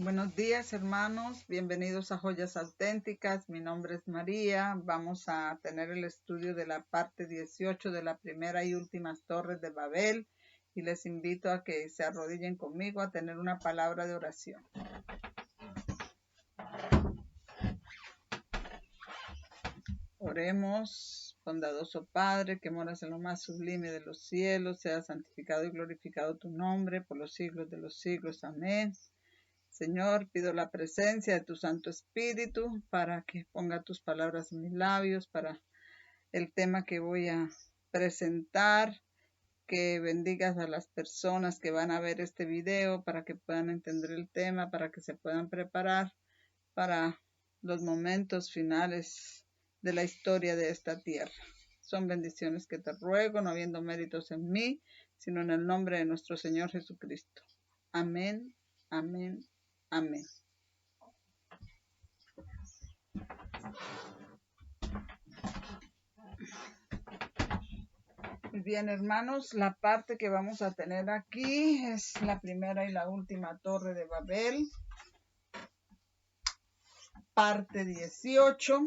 Buenos días, hermanos. Bienvenidos a Joyas Auténticas. Mi nombre es María. Vamos a tener el estudio de la parte 18 de la primera y últimas torres de Babel. Y les invito a que se arrodillen conmigo a tener una palabra de oración. Oremos. Bondadoso Padre, que moras en lo más sublime de los cielos, sea santificado y glorificado tu nombre por los siglos de los siglos. Amén. Señor, pido la presencia de tu Santo Espíritu para que ponga tus palabras en mis labios, para el tema que voy a presentar, que bendigas a las personas que van a ver este video para que puedan entender el tema, para que se puedan preparar para los momentos finales de la historia de esta tierra. Son bendiciones que te ruego, no habiendo méritos en mí, sino en el nombre de nuestro Señor Jesucristo. Amén, amén, amén. Muy bien, hermanos, la parte que vamos a tener aquí es la primera y la última torre de Babel, parte 18.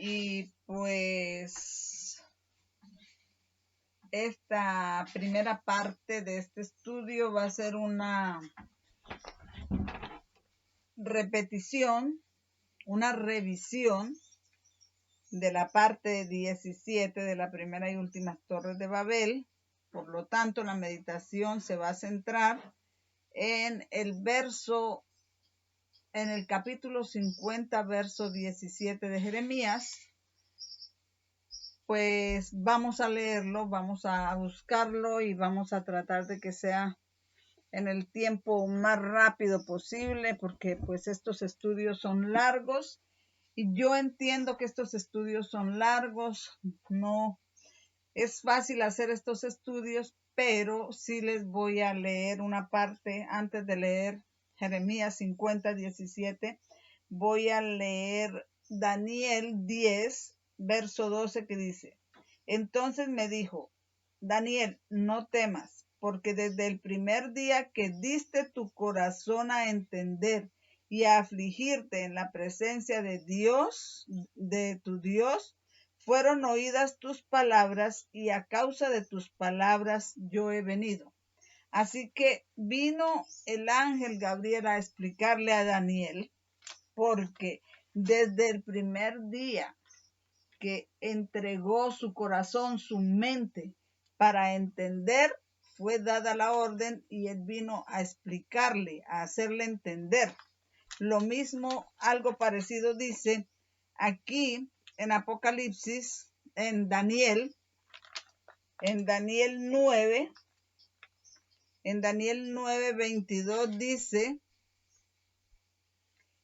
Y pues esta primera parte de este estudio va a ser una repetición, una revisión de la parte 17 de la primera y última torre de Babel. Por lo tanto, la meditación se va a centrar en el capítulo 50, verso 17 de Jeremías. Pues vamos a leerlo, vamos a buscarlo y vamos a tratar de que sea en el tiempo más rápido posible, porque pues estos estudios son largos y yo entiendo que estos estudios son largos, no es fácil hacer estos estudios, pero sí les voy a leer una parte antes de leer Jeremías 50, 17. Voy a leer Daniel 10, verso 12, que dice: Entonces me dijo, Daniel, no temas, porque desde el primer día que diste tu corazón a entender y a afligirte en la presencia de Dios, de tu Dios, fueron oídas tus palabras, y a causa de tus palabras yo he venido. Así que vino el ángel Gabriel a explicarle a Daniel, porque desde el primer día que entregó su corazón, su mente, para entender, fue dada la orden y él vino a explicarle, a hacerle entender. Lo mismo, algo parecido dice aquí en Apocalipsis, en Daniel 9, en Daniel 9, 22 dice,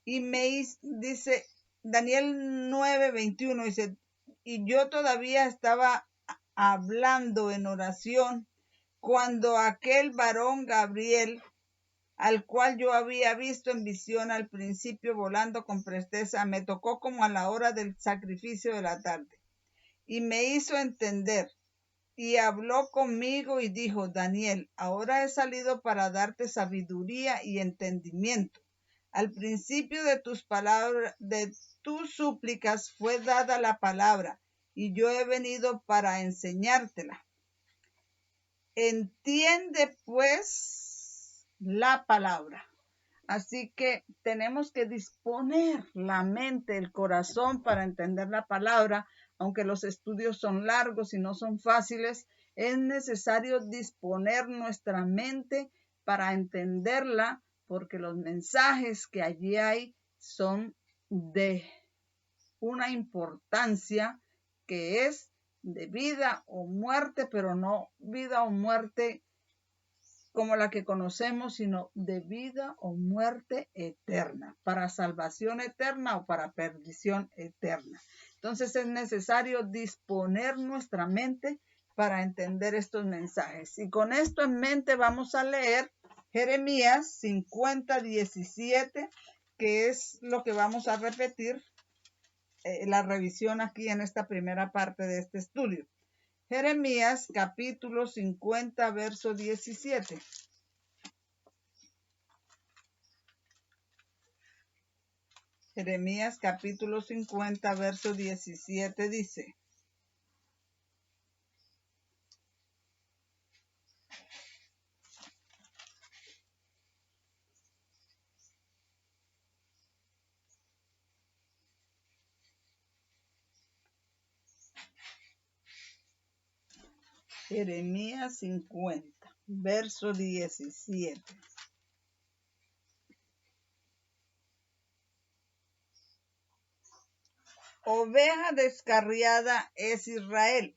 dice Daniel 9, 21, dice, y yo todavía estaba hablando en oración cuando aquel varón Gabriel, al cual yo había visto en visión al principio volando con presteza, me tocó como a la hora del sacrificio de la tarde y me hizo entender y habló conmigo y dijo, Daniel, ahora he salido para darte sabiduría y entendimiento. Al principio de tus palabras, de tus súplicas fue dada la palabra y yo he venido para enseñártela. Entiende pues la palabra. Así que tenemos que disponer la mente, el corazón para entender la palabra. Aunque los estudios son largos y no son fáciles, es necesario disponer nuestra mente para entenderla, porque los mensajes que allí hay son de una importancia que es de vida o muerte, pero no vida o muerte como la que conocemos, sino de vida o muerte eterna, para salvación eterna o para perdición eterna. Entonces es necesario disponer nuestra mente para entender estos mensajes. Y con esto en mente vamos a leer Jeremías 50, 17, que es lo que vamos a repetir, la revisión aquí en esta primera parte de este estudio. Jeremías capítulo 50, verso 17. Jeremías capítulo 50, verso 17 dice: Jeremías 50, verso 17. Oveja descarriada es Israel,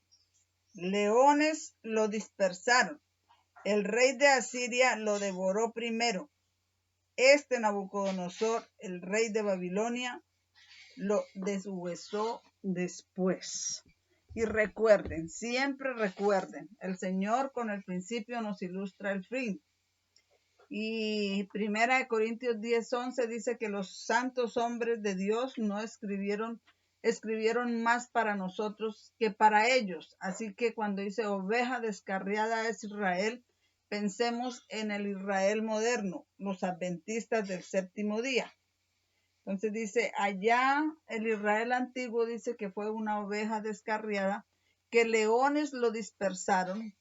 leones lo dispersaron, el rey de Asiria lo devoró primero, Nabucodonosor, el rey de Babilonia, lo deshuesó después. Y recuerden, siempre recuerden, el Señor con el principio nos ilustra el fin. Y 1 Corintios 10:11 dice que los santos hombres de Dios no escribieron más para nosotros que para ellos. Así que cuando dice oveja descarriada es Israel, pensemos en el Israel moderno, los adventistas del séptimo día. Entonces dice, allá el Israel antiguo dice que fue una oveja descarriada, que leones lo dispersaron.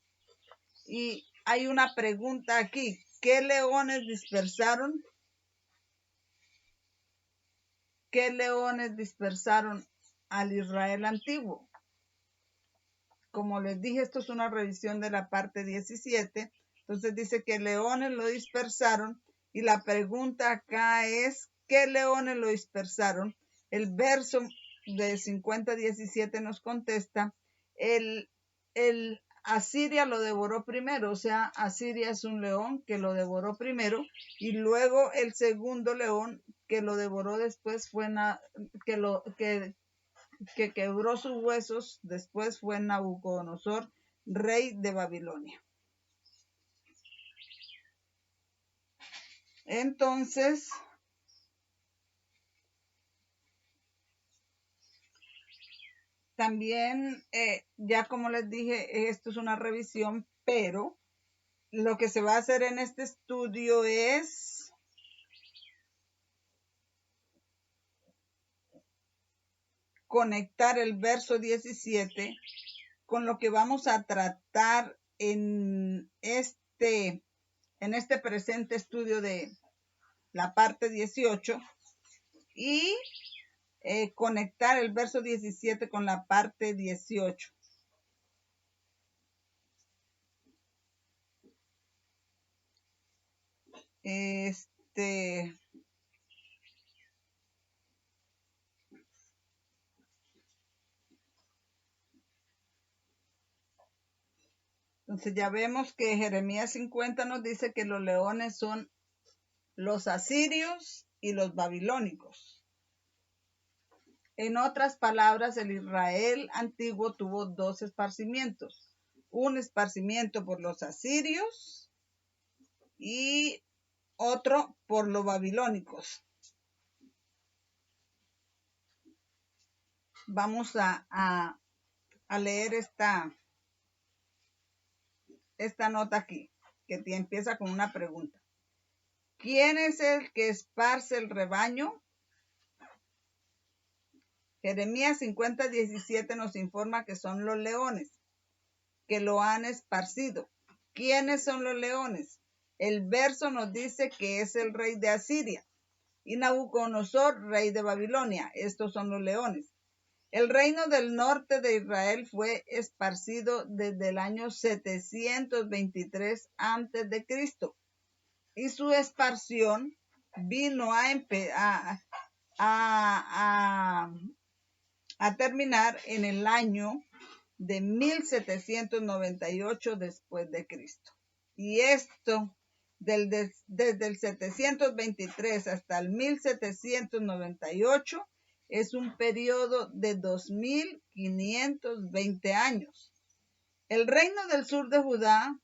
Y hay una pregunta aquí, ¿qué leones dispersaron? ¿Qué leones dispersaron al Israel antiguo? Como les dije, esto es una revisión de la parte 17. Entonces dice que leones lo dispersaron. Y la pregunta acá es, ¿qué leones lo dispersaron? El verso de 50:17 nos contesta, el Asiria lo devoró primero, o sea, Asiria es un león que lo devoró primero, y luego el segundo león que lo devoró después fue que quebró sus huesos después fue Nabucodonosor, rey de Babilonia. Entonces, también, ya como les dije, esto es una revisión, pero lo que se va a hacer en este estudio es conectar el verso 17 con lo que vamos a tratar en este presente estudio de la parte 18 y conectar el verso 17 con la parte 18. Entonces ya vemos que Jeremías 50 nos dice que los leones son los asirios y los babilónicos. En otras palabras, el Israel antiguo tuvo dos esparcimientos. Un esparcimiento por los asirios y otro por los babilónicos. Vamos a leer esta nota aquí, que empieza con una pregunta. ¿Quién es el que esparce el rebaño? Jeremías 50:17 nos informa que son los leones, que lo han esparcido. ¿Quiénes son los leones? El verso nos dice que es el rey de Asiria y Nabucodonosor, rey de Babilonia. Estos son los leones. El reino del norte de Israel fue esparcido desde el año 723 a.C. y su esparción vino a terminar en el año de 1798 después de Cristo. Y esto desde el 723 hasta el 1798 es un periodo de 2520 años. El reino del sur de Judá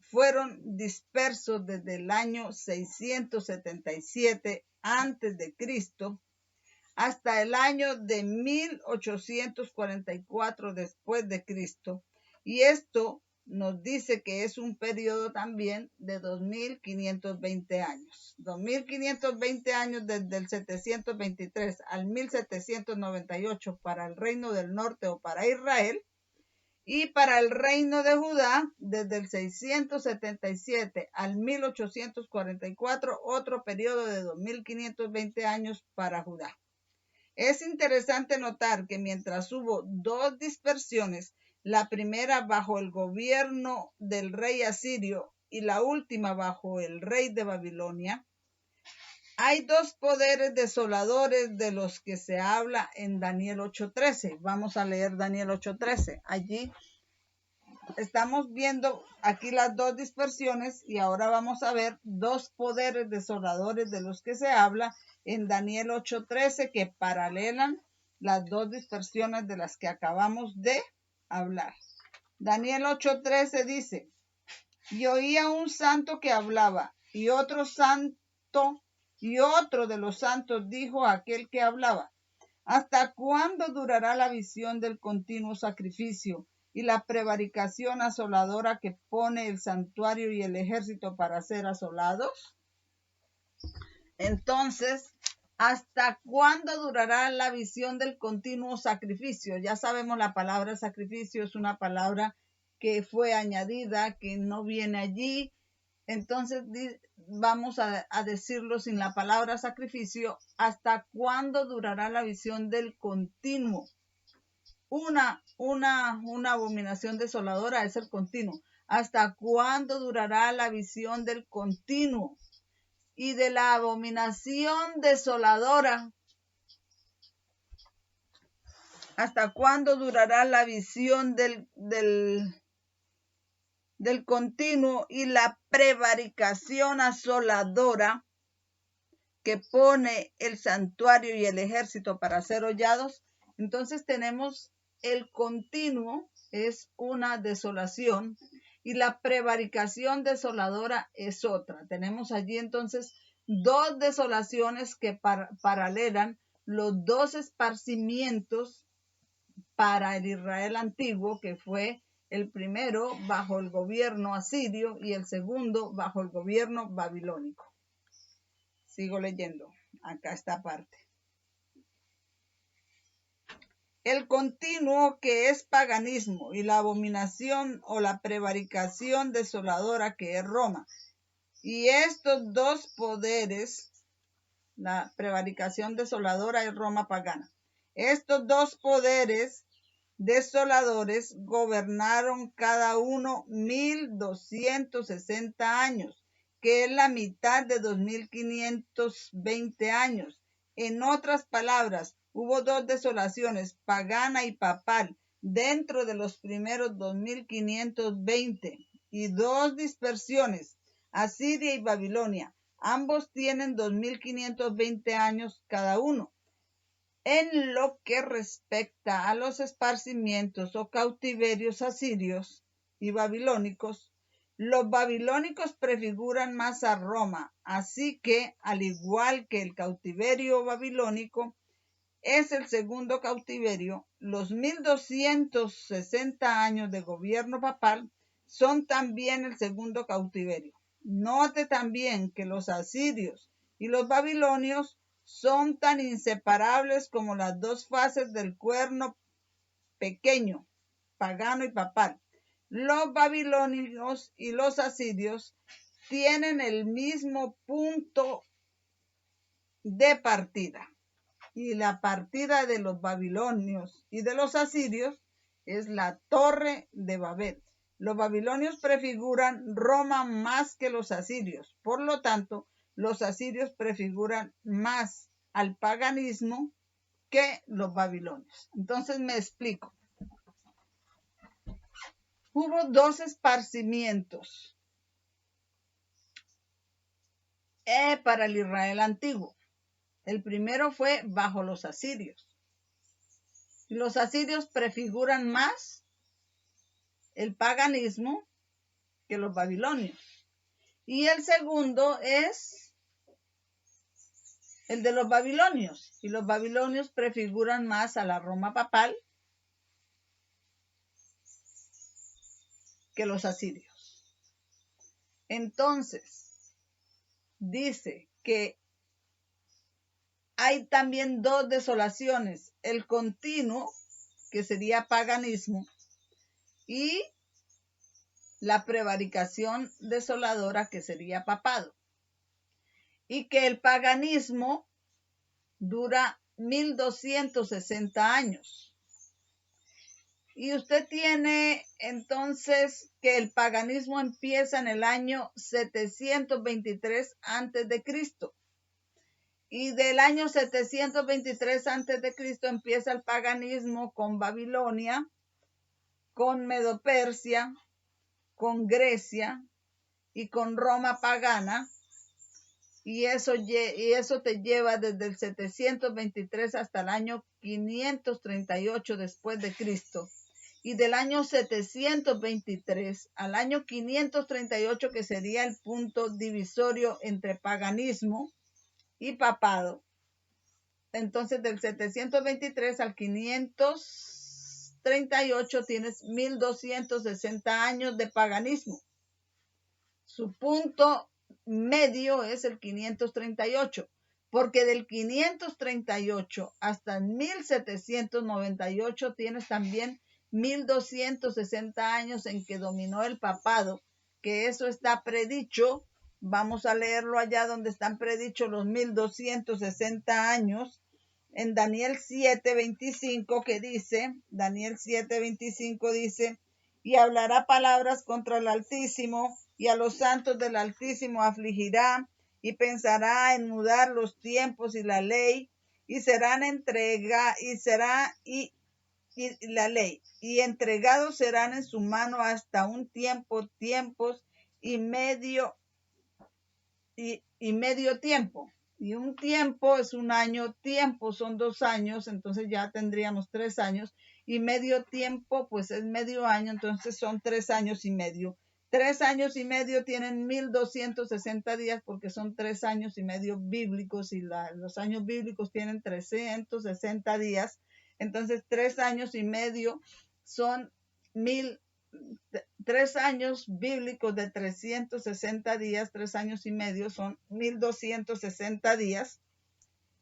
fueron dispersos desde el año 677 a.C. hasta el año de 1844 después de Cristo. Y esto nos dice que es un periodo también de 2520 años. 2520 años desde el 723 al 1798 para el Reino del Norte o para Israel, y para el Reino de Judá desde el 677 al 1844, otro periodo de 2520 años para Judá. Es interesante notar que mientras hubo dos dispersiones, la primera bajo el gobierno del rey asirio y la última bajo el rey de Babilonia, hay dos poderes desoladores de los que se habla en Daniel 8:13. Vamos a leer Daniel 8:13. Allí estamos viendo aquí las dos dispersiones y ahora vamos a ver dos poderes desoladores de los que se habla en Daniel 8:13 que paralelan las dos dispersiones de las que acabamos de hablar. Daniel 8:13 dice: y oía un santo que hablaba, y otro santo, y otro de los santos dijo a aquel que hablaba: ¿hasta cuándo durará la visión del continuo sacrificio y la prevaricación asoladora que pone el santuario y el ejército para ser asolados? Entonces, ¿hasta cuándo durará la visión del continuo sacrificio? Ya sabemos, la palabra sacrificio es una palabra que fue añadida, que no viene allí. Entonces, vamos a decirlo sin la palabra sacrificio: ¿hasta cuándo durará la visión del continuo? Una abominación desoladora es el continuo. ¿Hasta cuándo durará la visión del continuo? Y de la abominación desoladora, ¿hasta cuándo durará la visión del continuo y la prevaricación asoladora que pone el santuario y el ejército para ser hollados? Entonces tenemos el continuo, es una desolación, y la prevaricación desoladora es otra. Tenemos allí entonces dos desolaciones que paralelan los dos esparcimientos para el Israel antiguo, que fue el primero bajo el gobierno asirio y el segundo bajo el gobierno babilónico. Sigo leyendo acá esta parte. El continuo, que es paganismo, y la abominación o la prevaricación desoladora, que es Roma. Y estos dos poderes, la prevaricación desoladora y Roma pagana, estos dos poderes desoladores gobernaron cada uno 1260 años, que es la mitad de 2520 años. En otras palabras, hubo dos desolaciones, pagana y papal, dentro de los primeros 2520, y dos dispersiones, Asiria y Babilonia. Ambos tienen 2520 años cada uno. En lo que respecta a los esparcimientos o cautiverios asirios y babilónicos, los babilónicos prefiguran más a Roma, así que, al igual que el cautiverio babilónico es el segundo cautiverio, los 1260 años de gobierno papal son también el segundo cautiverio. Note también que los asirios y los babilonios son tan inseparables como las dos faces del cuerno pequeño, pagano y papal. Los babilonios y los asirios tienen el mismo punto de partida. Y la partida de los babilonios y de los asirios es la Torre de Babel. Los babilonios prefiguran Roma más que los asirios. Por lo tanto, los asirios prefiguran más al paganismo que los babilonios. Entonces me explico. Hubo dos esparcimientos para el Israel antiguo. El primero fue bajo los asirios. Los asirios prefiguran más el paganismo que los babilonios. Y el segundo es el de los babilonios. Y los babilonios prefiguran más a la Roma papal que los asirios. Entonces, dice que hay también dos desolaciones, el continuo, que sería paganismo, y la prevaricación desoladora, que sería papado. Y que el paganismo dura 1260 años. Y usted tiene entonces que el paganismo empieza en el año 723 antes de Cristo. Y del año 723 antes de Cristo empieza el paganismo con Babilonia, con Medo-Persia, con Grecia y con Roma pagana. Y eso te lleva desde el 723 hasta el año 538 después de Cristo. Y del año 723 al año 538, que sería el punto divisorio entre paganismo y papado. Entonces, del 723 al 538 tienes 1260 años de paganismo. Su punto medio es el 538, porque del 538 hasta el 1798 tienes también 1260 años en que dominó el papado, que eso está predicho. Vamos a leerlo allá donde están predichos los 1260 años, en Daniel 7:25, que dice, Daniel 7:25 dice, y hablará palabras contra el Altísimo, y a los santos del Altísimo afligirá, y pensará en mudar los tiempos y la ley, y serán entregados serán en su mano hasta un tiempos y medio tiempo. Y un tiempo es un año, tiempo son 2 años, entonces ya tendríamos 3 años, y medio tiempo pues es medio año, entonces son 3 años y medio. 3 años y medio tienen 1260 días porque son 3 años y medio bíblicos, y los años bíblicos tienen 360 días. Entonces 3 años y medio son 3 años bíblicos de 360 días, 3 años y medio son 1260 días.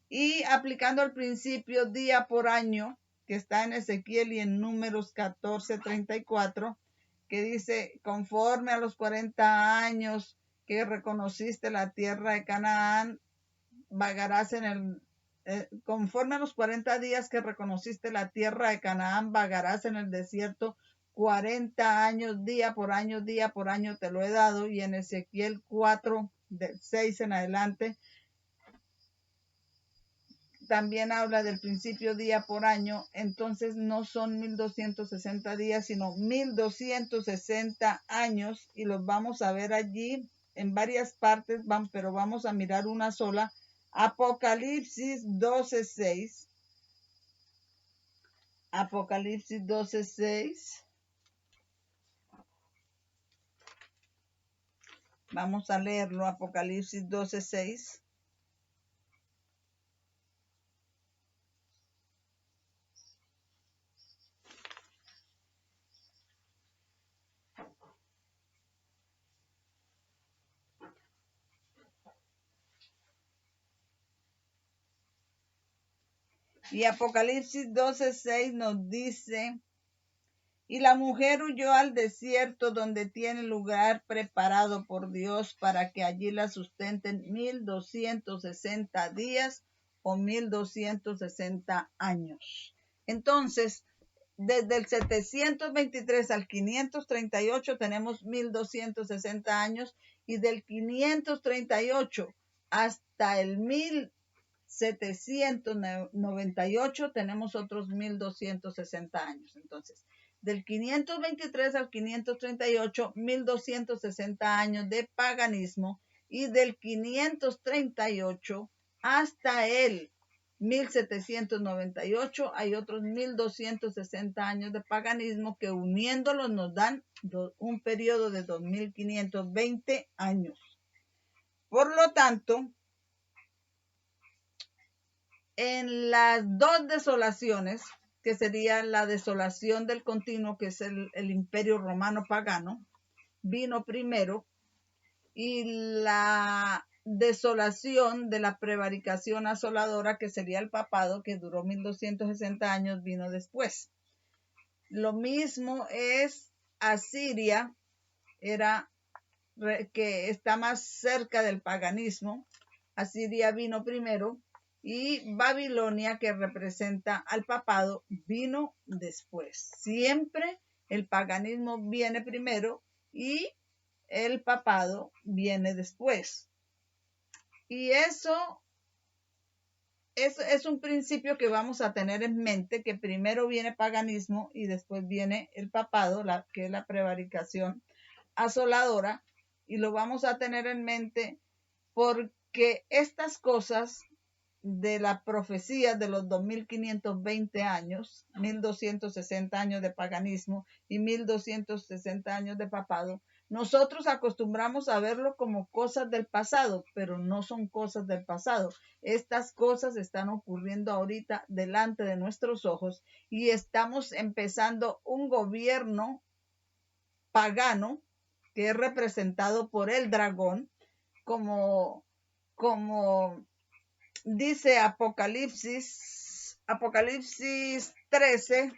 Y aplicando el principio día por año, que está en Ezequiel y en Números 14:34, que dice, conforme a los 40 años que reconociste la tierra de Canaán, vagarás conforme a los 40 días que reconociste la tierra de Canaán, vagarás en el desierto 40 años, día por año te lo he dado. Y en Ezequiel 4, del 6 en adelante, también habla del principio día por año. Entonces no son 1260 días, sino 1260 años, y los vamos a ver allí en varias partes, pero vamos a mirar una sola. Apocalipsis 12:6. Apocalipsis 12:6. Vamos a leerlo, Apocalipsis 12:6. Y Apocalipsis 12:6 nos dice, y la mujer huyó al desierto, donde tiene lugar preparado por Dios para que allí la sustenten 1260 días o 1260 años. Entonces, desde el 723 al 538 tenemos 1260 años, y del 538 hasta el 1798 tenemos otros 1260 años. Entonces, del 523 al 538, 1260 años de paganismo, y del 538 hasta el 1798 hay otros 1260 años de paganismo, que uniéndolos nos dan un periodo de 2520 años. Por lo tanto, en las dos desolaciones que sería la desolación del continuo, que es el imperio romano pagano, vino primero, y la desolación de la prevaricación asoladora, que sería el papado, que duró 1260 años, vino después. Lo mismo es Asiria, que está más cerca del paganismo. Asiria vino primero, y Babilonia, que representa al papado, vino después. Siempre el paganismo viene primero y el papado viene después. Y eso es un principio que vamos a tener en mente, que primero viene paganismo y después viene el papado, que es la prevaricación asoladora, y lo vamos a tener en mente porque estas cosas de la profecía de los 2520 años, 1260 años de paganismo y 1260 años de papado, nosotros acostumbramos a verlo como cosas del pasado, pero no son cosas del pasado. Estas cosas están ocurriendo ahorita delante de nuestros ojos, y estamos empezando un gobierno pagano que es representado por el dragón, como dice Apocalipsis 13.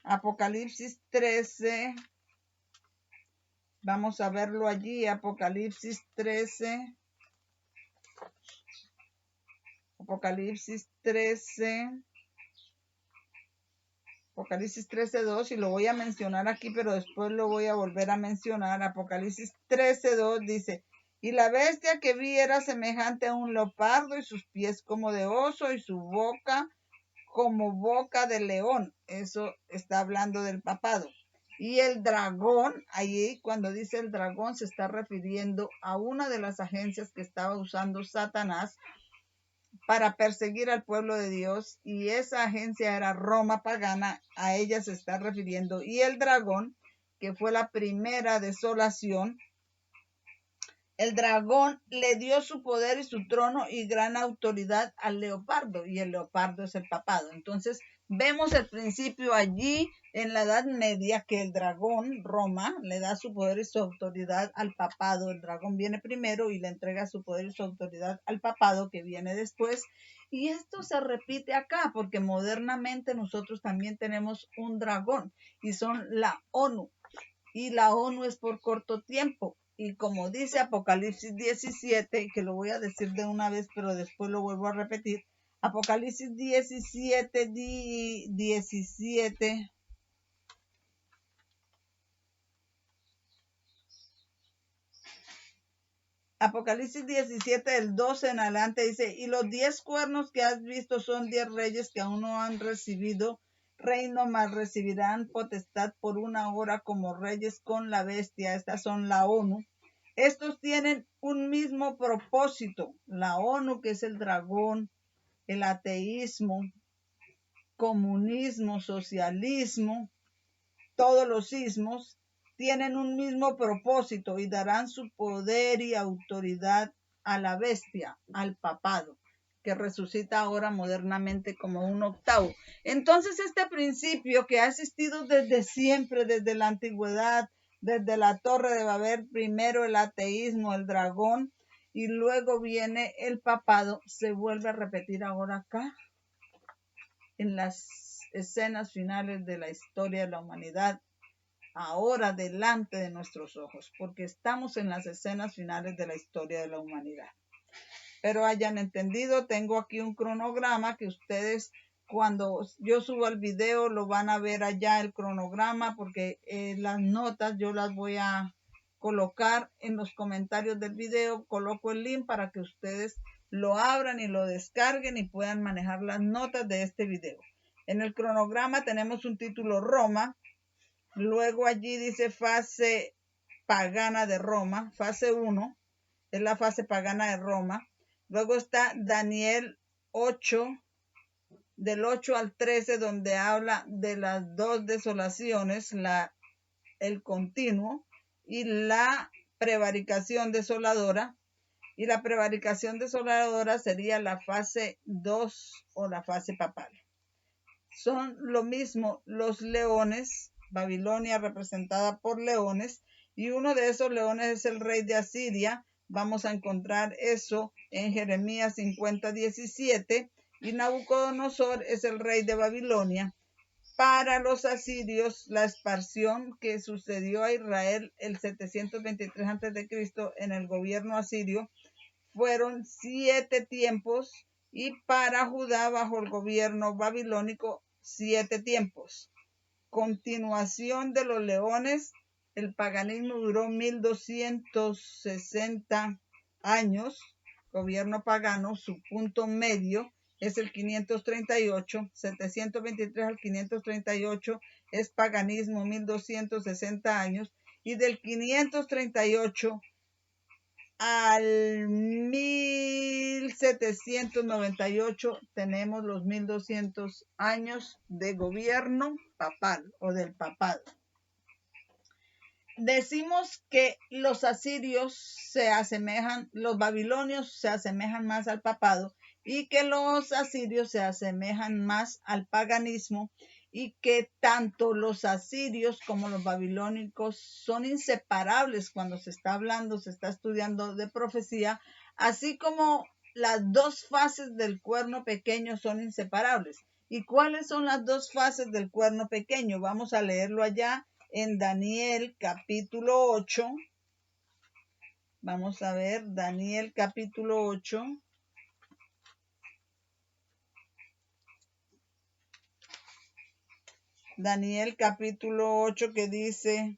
Apocalipsis 13. Vamos a verlo allí. Apocalipsis 13. Apocalipsis 13. Apocalipsis 13:2. Y lo voy a mencionar aquí, pero después lo voy a volver a mencionar. Apocalipsis 13:2 dice: y la bestia que vi era semejante a un leopardo, y sus pies como de oso, y su boca como boca de león. Eso está hablando del papado. Y el dragón, allí cuando dice el dragón, se está refiriendo a una de las agencias que estaba usando Satanás para perseguir al pueblo de Dios, y esa agencia era Roma pagana. A ella se está refiriendo. Y el dragón, que fue la primera desolación, el dragón le dio su poder y su trono y gran autoridad al leopardo, y el leopardo es el papado. Entonces vemos el principio allí en la Edad Media, que el dragón, Roma, le da su poder y su autoridad al papado. El dragón viene primero y le entrega su poder y su autoridad al papado, que viene después. Y esto se repite acá, porque modernamente nosotros también tenemos un dragón, y son la ONU. Y la ONU es por corto tiempo. Y como dice Apocalipsis 17, que lo voy a decir de una vez, pero después lo vuelvo a repetir. Apocalipsis 17, 17. Apocalipsis 17, del 12 en adelante, dice: y los 10 cuernos que has visto son 10 reyes que aún no han recibido reino, mas recibirán potestad por una hora como reyes con la bestia. Estas son la ONU. Estos tienen un mismo propósito. La ONU, que es el dragón, el ateísmo, comunismo, socialismo, todos los ismos, tienen un mismo propósito, y darán su poder y autoridad a la bestia, al papado, que resucita ahora modernamente como un octavo. Entonces, este principio que ha existido desde siempre, desde la antigüedad, desde la Torre de Babel, primero el ateísmo, el dragón, y luego viene el papado, se vuelve a repetir ahora acá, en las escenas finales de la historia de la humanidad, ahora delante de nuestros ojos, porque estamos en las escenas finales de la historia de la humanidad. Pero hayan entendido, tengo aquí un cronograma que ustedes, cuando yo suba el video, lo van a ver allá el cronograma, porque las notas yo las voy a colocar en los comentarios del video. Coloco el link para que ustedes lo abran y lo descarguen y puedan manejar las notas de este video. En el cronograma tenemos un título: Roma. Luego allí dice fase pagana de Roma, fase 1, es la fase pagana de Roma. Luego está Daniel 8, del 8 al 13, donde habla de las dos desolaciones, el continuo y la prevaricación desoladora. y la prevaricación desoladora sería la fase 2 o la fase papal. Son lo mismo los leones, Babilonia representada por leones, y uno de esos leones es el rey de Asiria. Vamos a encontrar eso en Jeremías 50:17, y Nabucodonosor es el rey de Babilonia. Para los asirios, la expansión que sucedió a Israel el 723 a.C. en el gobierno asirio fueron 7 tiempos, y para Judá bajo el gobierno babilónico 7 tiempos. Continuación de los leones, el paganismo duró 1260 años, gobierno pagano, su punto medio es el 538, 723 al 538 es paganismo, 1260 años, y del 538 al 1798 tenemos los 1200 años de gobierno papal o del papado. Decimos que los asirios se asemejan, los babilonios se asemejan más al papado, y que los asirios se asemejan más al paganismo, y que tanto los asirios como los babilónicos son inseparables cuando se está hablando, se está estudiando de profecía, así como las dos fases del cuerno pequeño son inseparables. ¿Y cuáles son las dos fases del cuerno pequeño? Vamos a leerlo allá en Daniel capítulo 8. Vamos a ver Daniel capítulo 8. Daniel capítulo 8, que dice,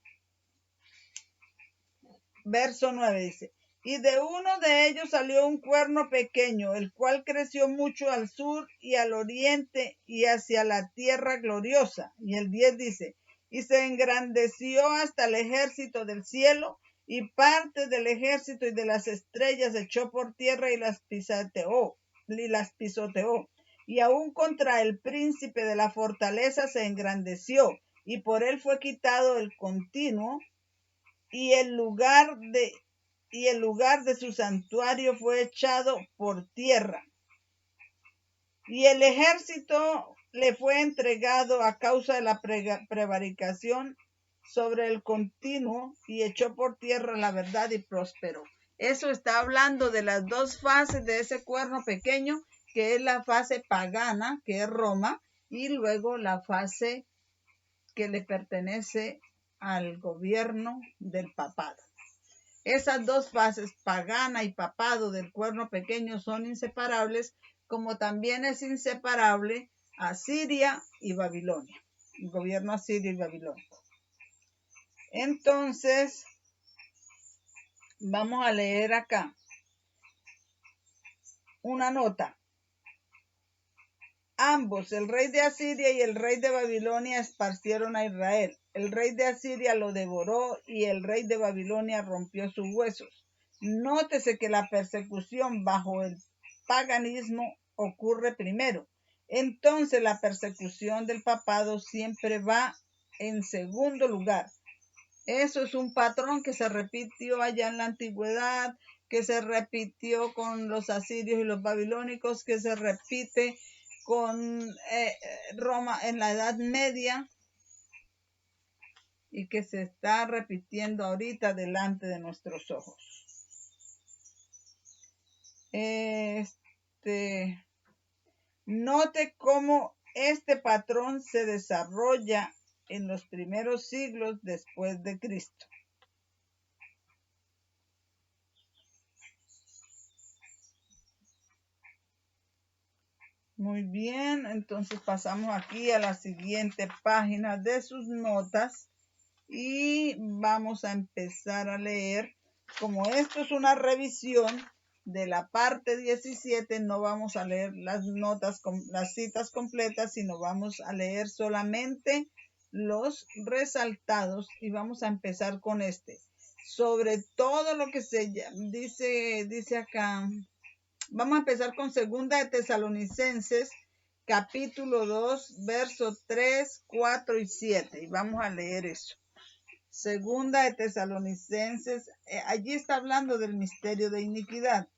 verso 9 dice, y de uno de ellos salió un cuerno pequeño, el cual creció mucho al sur y al oriente y hacia la tierra gloriosa. Y el 10 dice, y se engrandeció hasta el ejército del cielo, y parte del ejército y de las estrellas echó por tierra y las pisoteó. Y aún contra el príncipe de la fortaleza se engrandeció, y por él fue quitado el continuo, y el lugar de su santuario fue echado por tierra. Y el ejército le fue entregado a causa de la prevaricación sobre el continuo, y echó por tierra la verdad y prosperó. Eso está hablando de las dos fases de ese cuerno pequeño, que es la fase pagana, que es Roma, y luego la fase que le pertenece al gobierno del papado. Esas dos fases, pagana y papado del cuerno pequeño, son inseparables, como también es inseparable Asiria y Babilonia, el gobierno asirio y babilónico. Entonces, vamos a leer acá una nota. Ambos, el rey de Asiria y el rey de Babilonia, esparcieron a Israel. El rey de Asiria lo devoró y el rey de Babilonia rompió sus huesos. Nótese que la persecución bajo el paganismo ocurre primero. Entonces la persecución del papado siempre va en segundo lugar. Eso es un patrón que se repitió allá en la antigüedad, que se repitió con los asirios y los babilónicos, que se repite con Roma en la Edad Media, y que se está repitiendo ahorita delante de nuestros ojos. Note cómo este patrón se desarrolla en los primeros siglos después de Cristo. Muy bien, entonces pasamos aquí a la siguiente página de sus notas y vamos a empezar a leer. Como esto es una revisión de la parte 17, no vamos a leer las notas, las citas completas, sino vamos a leer solamente los resaltados, y vamos a empezar con este. Sobre todo lo que se dice acá. Vamos a empezar con Segunda de Tesalonicenses, capítulo 2, versos 3, 4 y 7. Y vamos a leer eso. Segunda de Tesalonicenses, allí está hablando del misterio de iniquidad.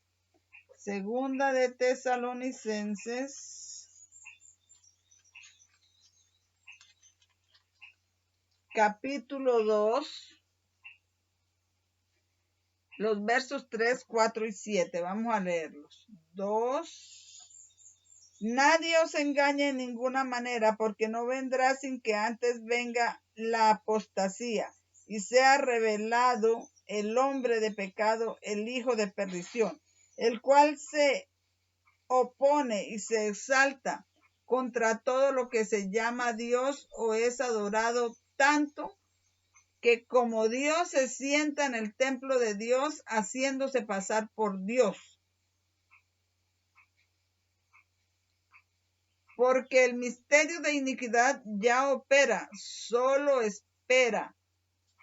Segunda de Tesalonicenses, capítulo 2, los versos 3, 4 y 7. Vamos a leerlos. 2. Nadie os engañe en ninguna manera, porque no vendrá sin que antes venga la apostasía y sea revelado el hombre de pecado, el hijo de perdición, el cual se opone y se exalta contra todo lo que se llama Dios o es adorado, tanto que como Dios se sienta en el templo de Dios, haciéndose pasar por Dios. Porque el misterio de iniquidad ya opera, solo espera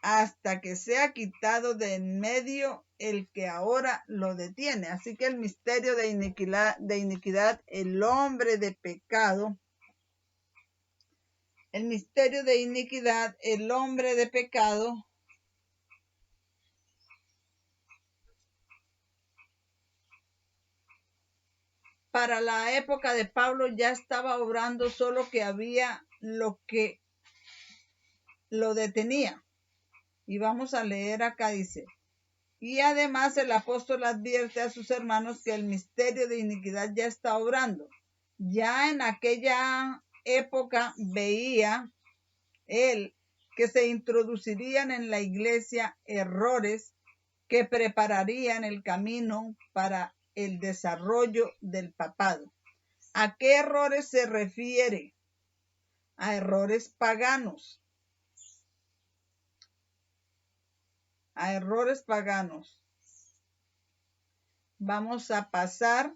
hasta que sea quitado de en medio el que ahora lo detiene. Así que el misterio de iniquidad, el hombre de pecado, el misterio de iniquidad, el hombre de pecado, para la época de Pablo ya estaba obrando, solo que había lo que lo detenía. Y vamos a leer acá, dice: y además el apóstol advierte a sus hermanos que el misterio de iniquidad ya está obrando. Ya en aquella época veía él que se introducirían en la iglesia errores que prepararían el camino para el desarrollo del papado. ¿A qué errores se refiere? A errores paganos. A errores paganos. Vamos a pasar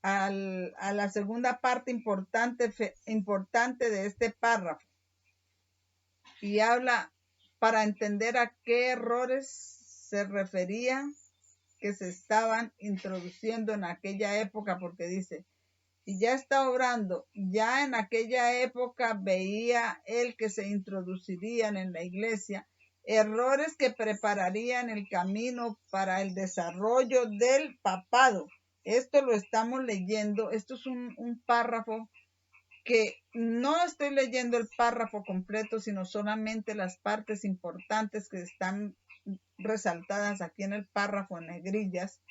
a la segunda parte importante de este párrafo. Y habla para entender a qué errores se refería que se estaban introduciendo en aquella época, porque dice: y ya está obrando, ya en aquella época veía él que se introducirían en la iglesia errores que prepararían el camino para el desarrollo del papado. Esto lo estamos leyendo, esto es un párrafo que no estoy leyendo el párrafo completo, sino solamente las partes importantes que están resaltadas aquí en el párrafo en negrillas,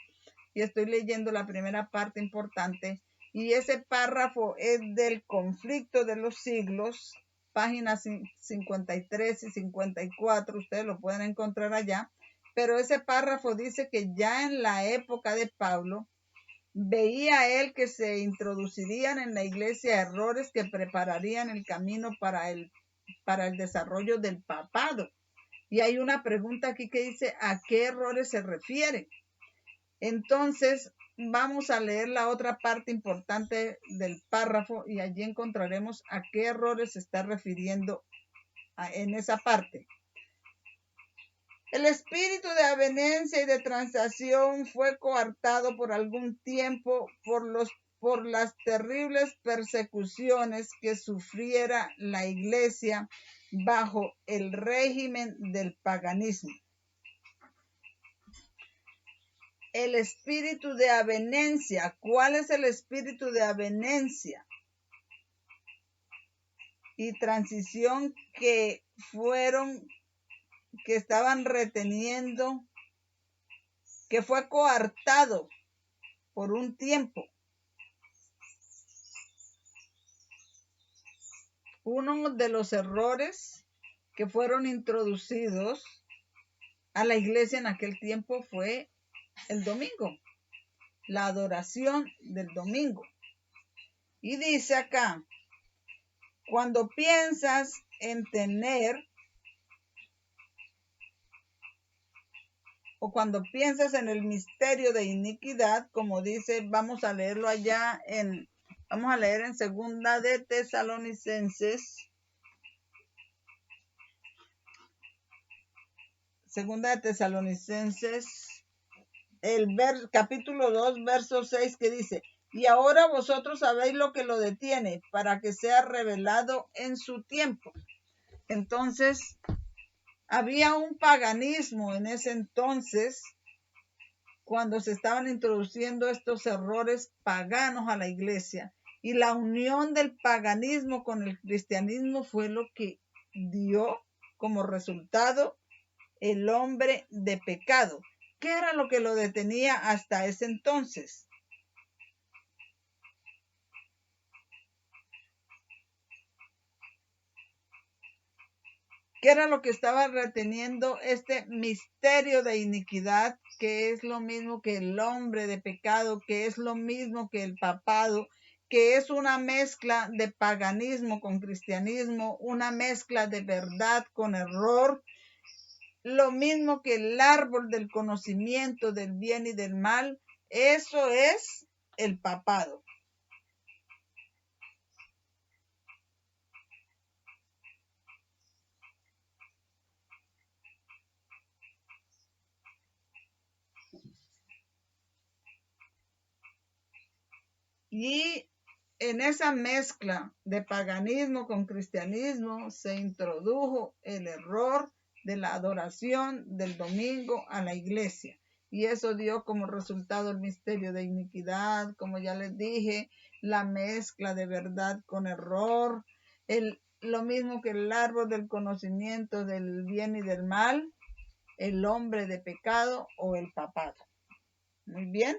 y estoy leyendo la primera parte importante, y ese párrafo es del conflicto de los siglos, páginas 53 y 54, ustedes lo pueden encontrar allá, pero ese párrafo dice que ya en la época de Pablo, veía él que se introducirían en la iglesia errores que prepararían el camino para el desarrollo del papado. Y hay una pregunta aquí que dice: ¿a qué errores se refiere? Entonces, vamos a leer la otra parte importante del párrafo y allí encontraremos a qué errores se está refiriendo en esa parte. El espíritu de avenencia y de transacción fue coartado por algún tiempo por las terribles persecuciones que sufriera la iglesia bajo el régimen del paganismo. El espíritu de avenencia. ¿Cuál es el espíritu de avenencia y transición que estaban reteniendo, que fue coartado por un tiempo? Uno de los errores que fueron introducidos a la iglesia en aquel tiempo fue el domingo, la adoración del domingo. Y dice acá: cuando piensas en tener, o cuando piensas en el misterio de iniquidad, como dice, vamos a leerlo allá vamos a leer en Segunda de Tesalonicenses. Segunda de Tesalonicenses, capítulo 2, verso 6, que dice: y ahora vosotros sabéis lo que lo detiene, para que sea revelado en su tiempo. Entonces, Había un paganismo en ese entonces cuando se estaban introduciendo estos errores paganos a la iglesia. Y la unión del paganismo con el cristianismo fue lo que dio como resultado el hombre de pecado. ¿Qué era lo que lo detenía hasta ese entonces? ¿Qué era lo que estaba reteniendo este misterio de iniquidad, que es lo mismo que el hombre de pecado, que es lo mismo que el papado, que es una mezcla de paganismo con cristianismo, una mezcla de verdad con error, lo mismo que el árbol del conocimiento del bien y del mal? Eso es el papado. Y en esa mezcla de paganismo con cristianismo se introdujo el error de la adoración del domingo a la iglesia. Y eso dio como resultado el misterio de iniquidad, como ya les dije, la mezcla de verdad con error, lo mismo que el árbol del conocimiento del bien y del mal, el hombre de pecado o el papado. Muy bien.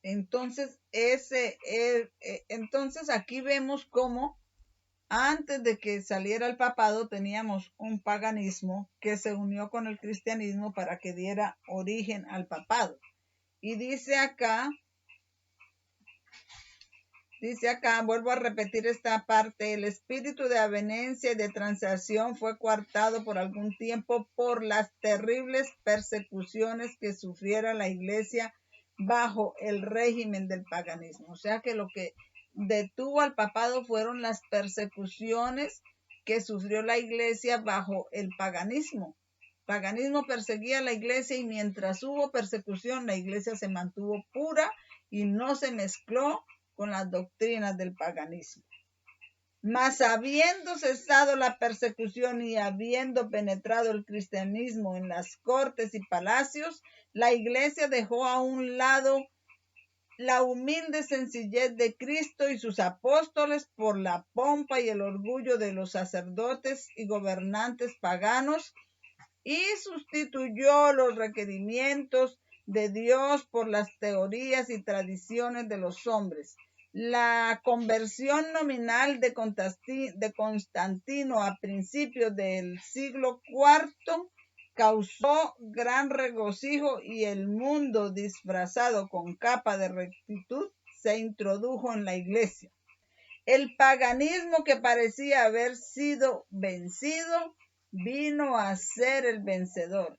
Entonces, entonces aquí vemos cómo antes de que saliera el papado teníamos un paganismo que se unió con el cristianismo para que diera origen al papado. Y dice acá, vuelvo a repetir esta parte: el espíritu de avenencia y de transacción fue coartado por algún tiempo por las terribles persecuciones que sufriera la iglesia bajo el régimen del paganismo. O sea que lo que detuvo al papado fueron las persecuciones que sufrió la iglesia bajo el paganismo. El paganismo perseguía a la iglesia y mientras hubo persecución, la iglesia se mantuvo pura y no se mezcló con las doctrinas del paganismo. Mas habiendo cesado la persecución y habiendo penetrado el cristianismo en las cortes y palacios, la iglesia dejó a un lado la humilde sencillez de Cristo y sus apóstoles por la pompa y el orgullo de los sacerdotes y gobernantes paganos, y sustituyó los requerimientos de Dios por las teorías y tradiciones de los hombres. La conversión nominal de Constantino a principios del siglo IV causó gran regocijo y el mundo, disfrazado con capa de rectitud, se introdujo en la iglesia. El paganismo, que parecía haber sido vencido, vino a ser el vencedor.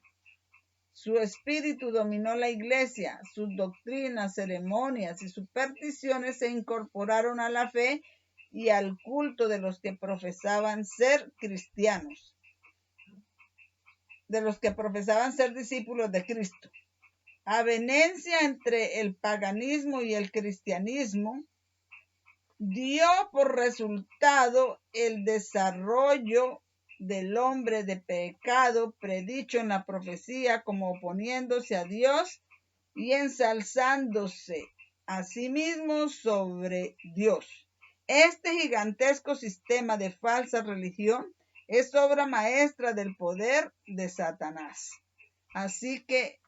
Su espíritu dominó la iglesia, sus doctrinas, ceremonias y supersticiones se incorporaron a la fe y al culto de los que profesaban ser cristianos, de los que profesaban ser discípulos de Cristo. Avenencia entre el paganismo y el cristianismo dio por resultado el desarrollo del hombre de pecado predicho en la profecía, como oponiéndose a Dios y ensalzándose a sí mismo sobre Dios. Este gigantesco sistema de falsa religión es obra maestra del poder de Satanás. Así que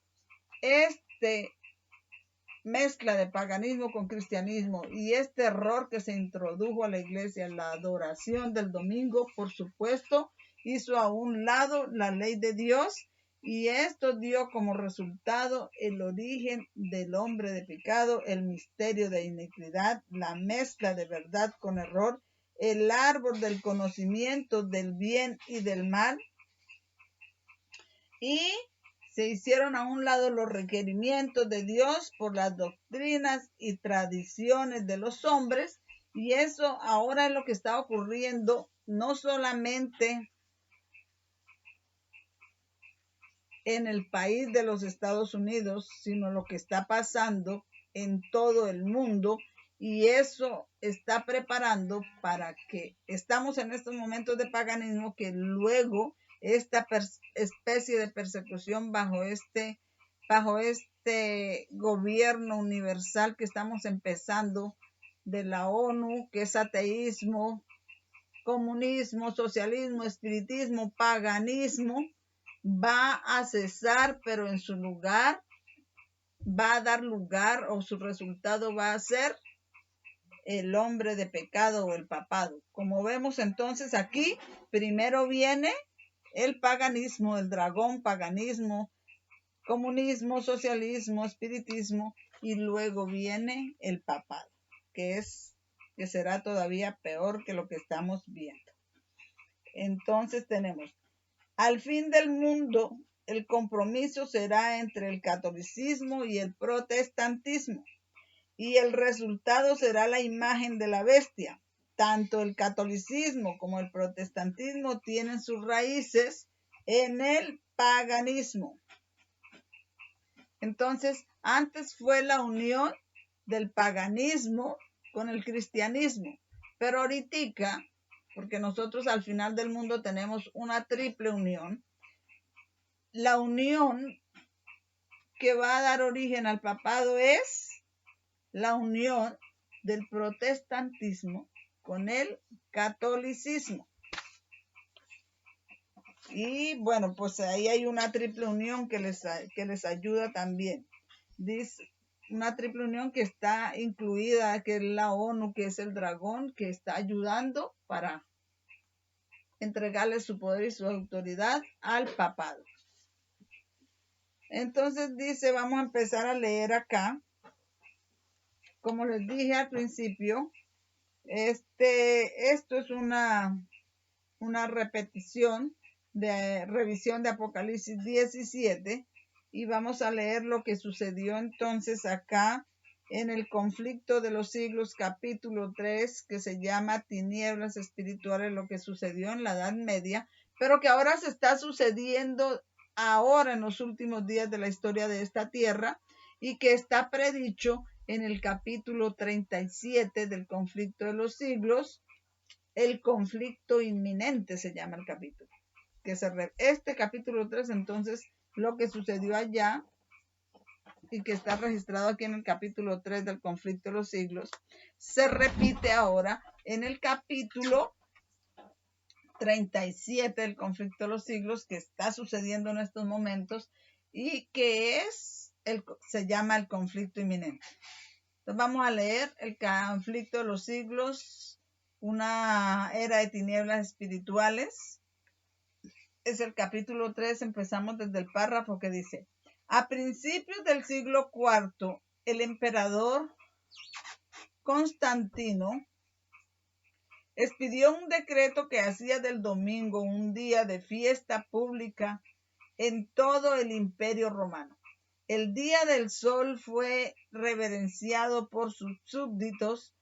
mezcla de paganismo con cristianismo y este error que se introdujo a la iglesia, la adoración del domingo, por supuesto, hizo a un lado la ley de Dios, y esto dio como resultado el origen del hombre de pecado, el misterio de iniquidad, la mezcla de verdad con error, el árbol del conocimiento del bien y del mal, y se hicieron a un lado los requerimientos de Dios por las doctrinas y tradiciones de los hombres, y eso ahora es lo que está ocurriendo no solamente en el país de los Estados Unidos, sino lo que está pasando en todo el mundo, y eso está preparando para que estamos en estos momentos de paganismo, que luego esta especie de persecución bajo este gobierno universal que estamos empezando de la ONU, que es ateísmo, comunismo, socialismo, espiritismo, paganismo, va a cesar, pero en su lugar va a dar lugar, o su resultado va a ser el hombre de pecado o el papado. Como vemos entonces aquí, primero viene el paganismo, el dragón, paganismo, comunismo, socialismo, espiritismo, y luego viene el papado, que será todavía peor que lo que estamos viendo. Entonces tenemos, al fin del mundo, el compromiso será entre el catolicismo y el protestantismo, y el resultado será la imagen de la bestia. Tanto el catolicismo como el protestantismo tienen sus raíces en el paganismo. Entonces, antes fue la unión del paganismo con el cristianismo, pero ahorita, porque nosotros al final del mundo tenemos una triple unión, la unión que va a dar origen al papado es la unión del protestantismo con el catolicismo. Y bueno, pues ahí hay una triple unión que les ayuda también. Dice, una triple unión que está incluida, que es la ONU, que es el dragón, que está ayudando para entregarle su poder y su autoridad al papado. Entonces dice, vamos a empezar a leer acá. Como les dije al principio, esto es una repetición de revisión de Apocalipsis 17, y vamos a leer lo que sucedió entonces acá en el conflicto de los siglos, capítulo 3, que se llama Tinieblas Espirituales, lo que sucedió en la Edad Media, pero que ahora se está sucediendo ahora en los últimos días de la historia de esta tierra, y que está predicho en el capítulo 37 del conflicto de los siglos. El conflicto inminente se llama el capítulo. Este capítulo 3, entonces, lo que sucedió allá y que está registrado aquí en el capítulo 3 del conflicto de los siglos, se repite ahora en el capítulo 37 del conflicto de los siglos, que está sucediendo en estos momentos y que se llama el conflicto inminente. Entonces vamos a leer el conflicto de los siglos, una era de tinieblas espirituales. Es el capítulo 3, empezamos desde el párrafo que dice: a principios del siglo IV, el emperador Constantino expidió un decreto que hacía del domingo un día de fiesta pública en todo el Imperio Romano. El Día del Sol fue reverenciado por sus súbditos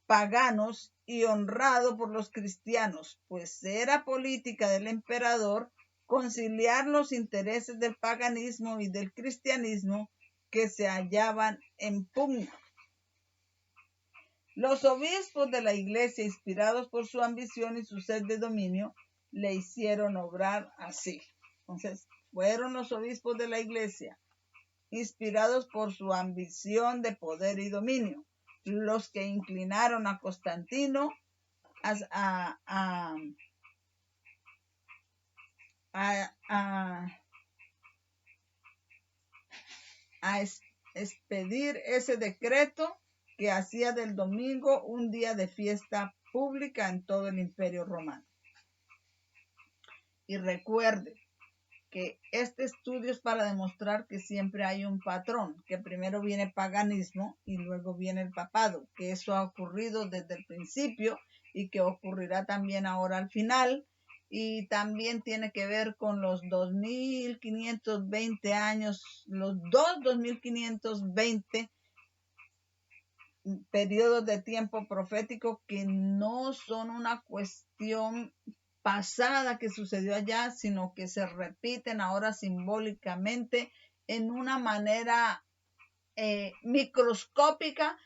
paganos y honrado por los cristianos, pues era política del emperador conciliar los intereses del paganismo y del cristianismo que se hallaban en pugna. Los obispos de la iglesia, inspirados por su ambición y su sed de dominio, le hicieron obrar así. Entonces, fueron los obispos de la iglesia, inspirados por su ambición de poder y dominio, los que inclinaron a Constantino a expedir ese decreto que hacía del domingo un día de fiesta pública en todo el Imperio Romano. Y recuerde que este estudio es para demostrar que siempre hay un patrón, que primero viene paganismo y luego viene el papado, que eso ha ocurrido desde el principio y que ocurrirá también ahora al final, y también tiene que ver con los 2520 años, los 2520 periodos de tiempo profético que no son una cuestión pasada que sucedió allá, sino que se repiten ahora simbólicamente en una manera microscópica,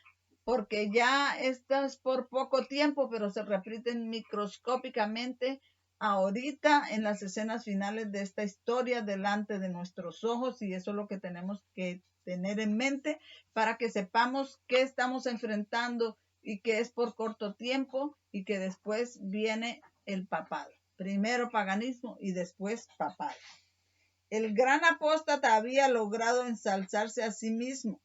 porque ya estas por poco tiempo, pero se repiten microscópicamente ahorita en las escenas finales de esta historia delante de nuestros ojos, y eso es lo que tenemos que tener en mente para que sepamos qué estamos enfrentando y que es por corto tiempo y que después viene el papado. Primero paganismo y después papado. El gran apóstata había logrado ensalzarse a sí mismo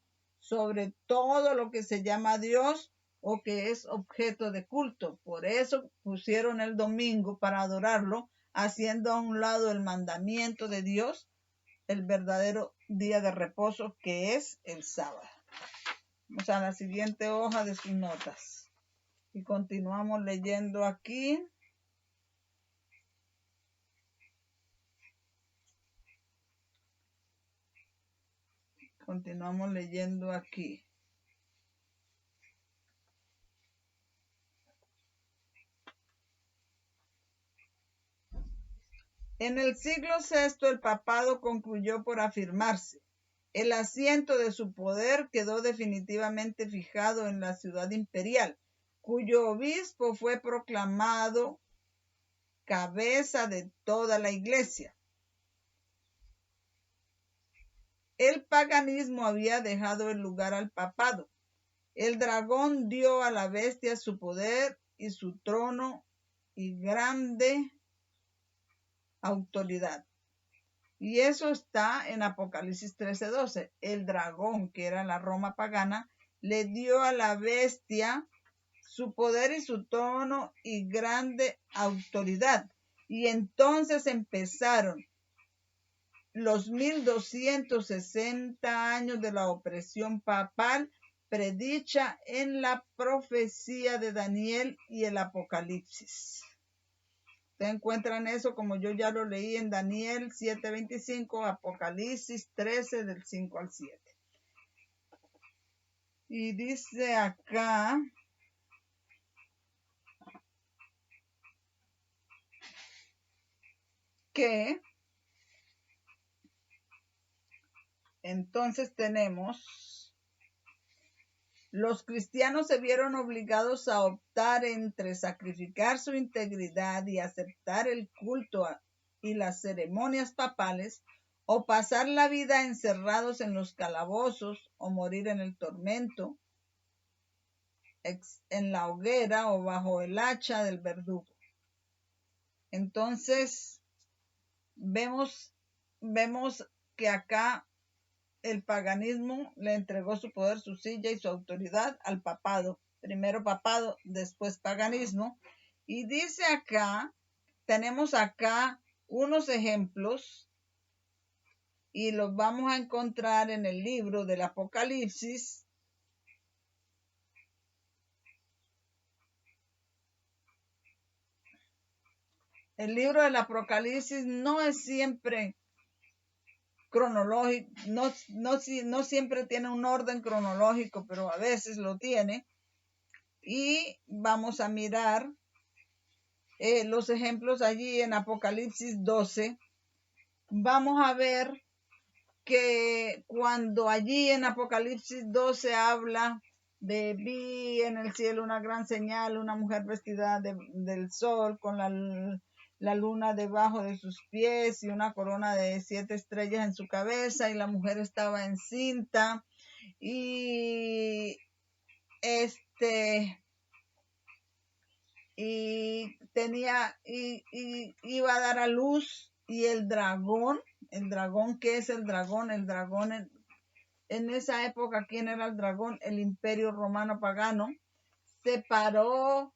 sobre todo lo que se llama Dios o que es objeto de culto. Por eso pusieron el domingo para adorarlo, haciendo a un lado el mandamiento de Dios, el verdadero día de reposo que es el sábado. Vamos a la siguiente hoja de sus notas y continuamos leyendo aquí. Continuamos leyendo aquí. En el siglo VI el papado concluyó por afirmarse. El asiento de su poder quedó definitivamente fijado en la ciudad imperial, cuyo obispo fue proclamado cabeza de toda la iglesia. El paganismo había dejado el lugar al papado. El dragón dio a la bestia su poder y su trono y grande autoridad. Y eso está en Apocalipsis 13:12. El dragón, que era la Roma pagana, le dio a la bestia su poder y su trono y grande autoridad. Y entonces empezaron los 1260 años de la opresión papal predicha en la profecía de Daniel y el Apocalipsis. Ustedes encuentran eso como yo ya lo leí en Daniel 7:25, Apocalipsis 13 del 5 al 7. Y dice acá que entonces tenemos, los cristianos se vieron obligados a optar entre sacrificar su integridad y aceptar el culto y las ceremonias papales, o pasar la vida encerrados en los calabozos, o morir en el tormento, en la hoguera o bajo el hacha del verdugo. Entonces, vemos que acá el paganismo le entregó su poder, su silla y su autoridad al papado. Primero papado, después paganismo. Y dice acá, tenemos acá unos ejemplos y los vamos a encontrar en el libro del Apocalipsis. El libro del Apocalipsis no es siempre cronológico, no siempre tiene un orden cronológico, pero a veces lo tiene. Y vamos a mirar los ejemplos allí en Apocalipsis 12. Vamos a ver que cuando allí en Apocalipsis 12 habla de vi en el cielo una gran señal, una mujer vestida del sol con la luna debajo de sus pies y una corona de 7 estrellas en su cabeza, y la mujer estaba encinta y iba a dar a luz, y el dragón, ¿qué es el dragón? El dragón en esa época, ¿quién era el dragón? El Imperio Romano pagano. Se paró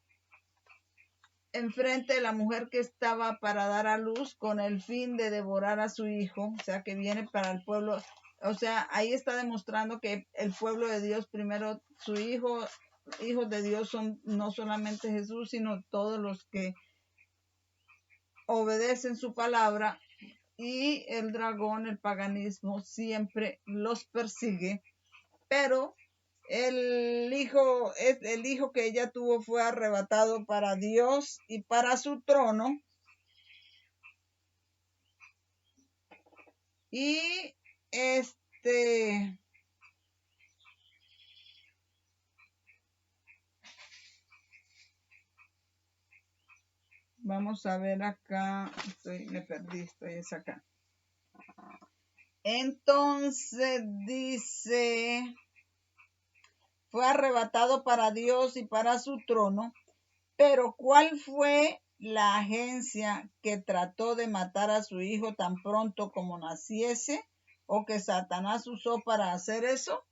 enfrente de la mujer que estaba para dar a luz con el fin de devorar a su hijo, o sea, que viene para el pueblo. O sea, ahí está demostrando que el pueblo de Dios, primero su hijo, hijos de Dios son no solamente Jesús, sino todos los que obedecen su palabra. Y el dragón, el paganismo, siempre los persigue, pero el hijo que ella tuvo fue arrebatado para Dios y para su trono. Y Vamos a ver acá. Me perdí, es acá. Entonces dice, fue arrebatado para Dios y para su trono, pero ¿cuál fue la agencia que trató de matar a su hijo tan pronto como naciese o que Satanás usó para hacer eso?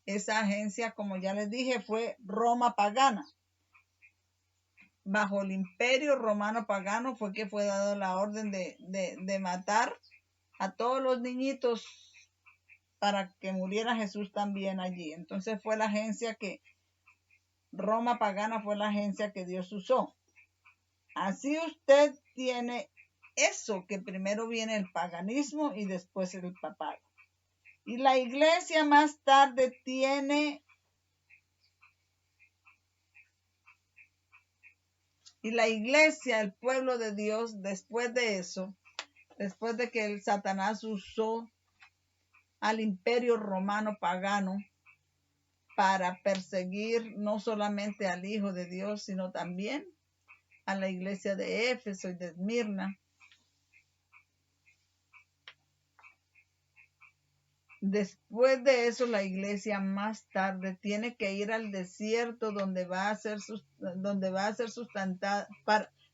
Esa agencia, como ya les dije, fue Roma pagana. Bajo el imperio romano pagano fue que fue dada la orden de matar a todos los niñitos para que muriera Jesús también allí. Entonces fue la agencia que Roma pagana fue la agencia que Dios usó. Así usted tiene eso, que primero viene el paganismo y después el papado. Y la iglesia más tarde tiene, y la iglesia, el pueblo de Dios, después de eso, después de que el Satanás usó al imperio romano pagano para perseguir no solamente al Hijo de Dios, sino también a la iglesia de Éfeso y de Esmirna. Después de eso, la iglesia más tarde tiene que ir al desierto donde va a ser sustentada,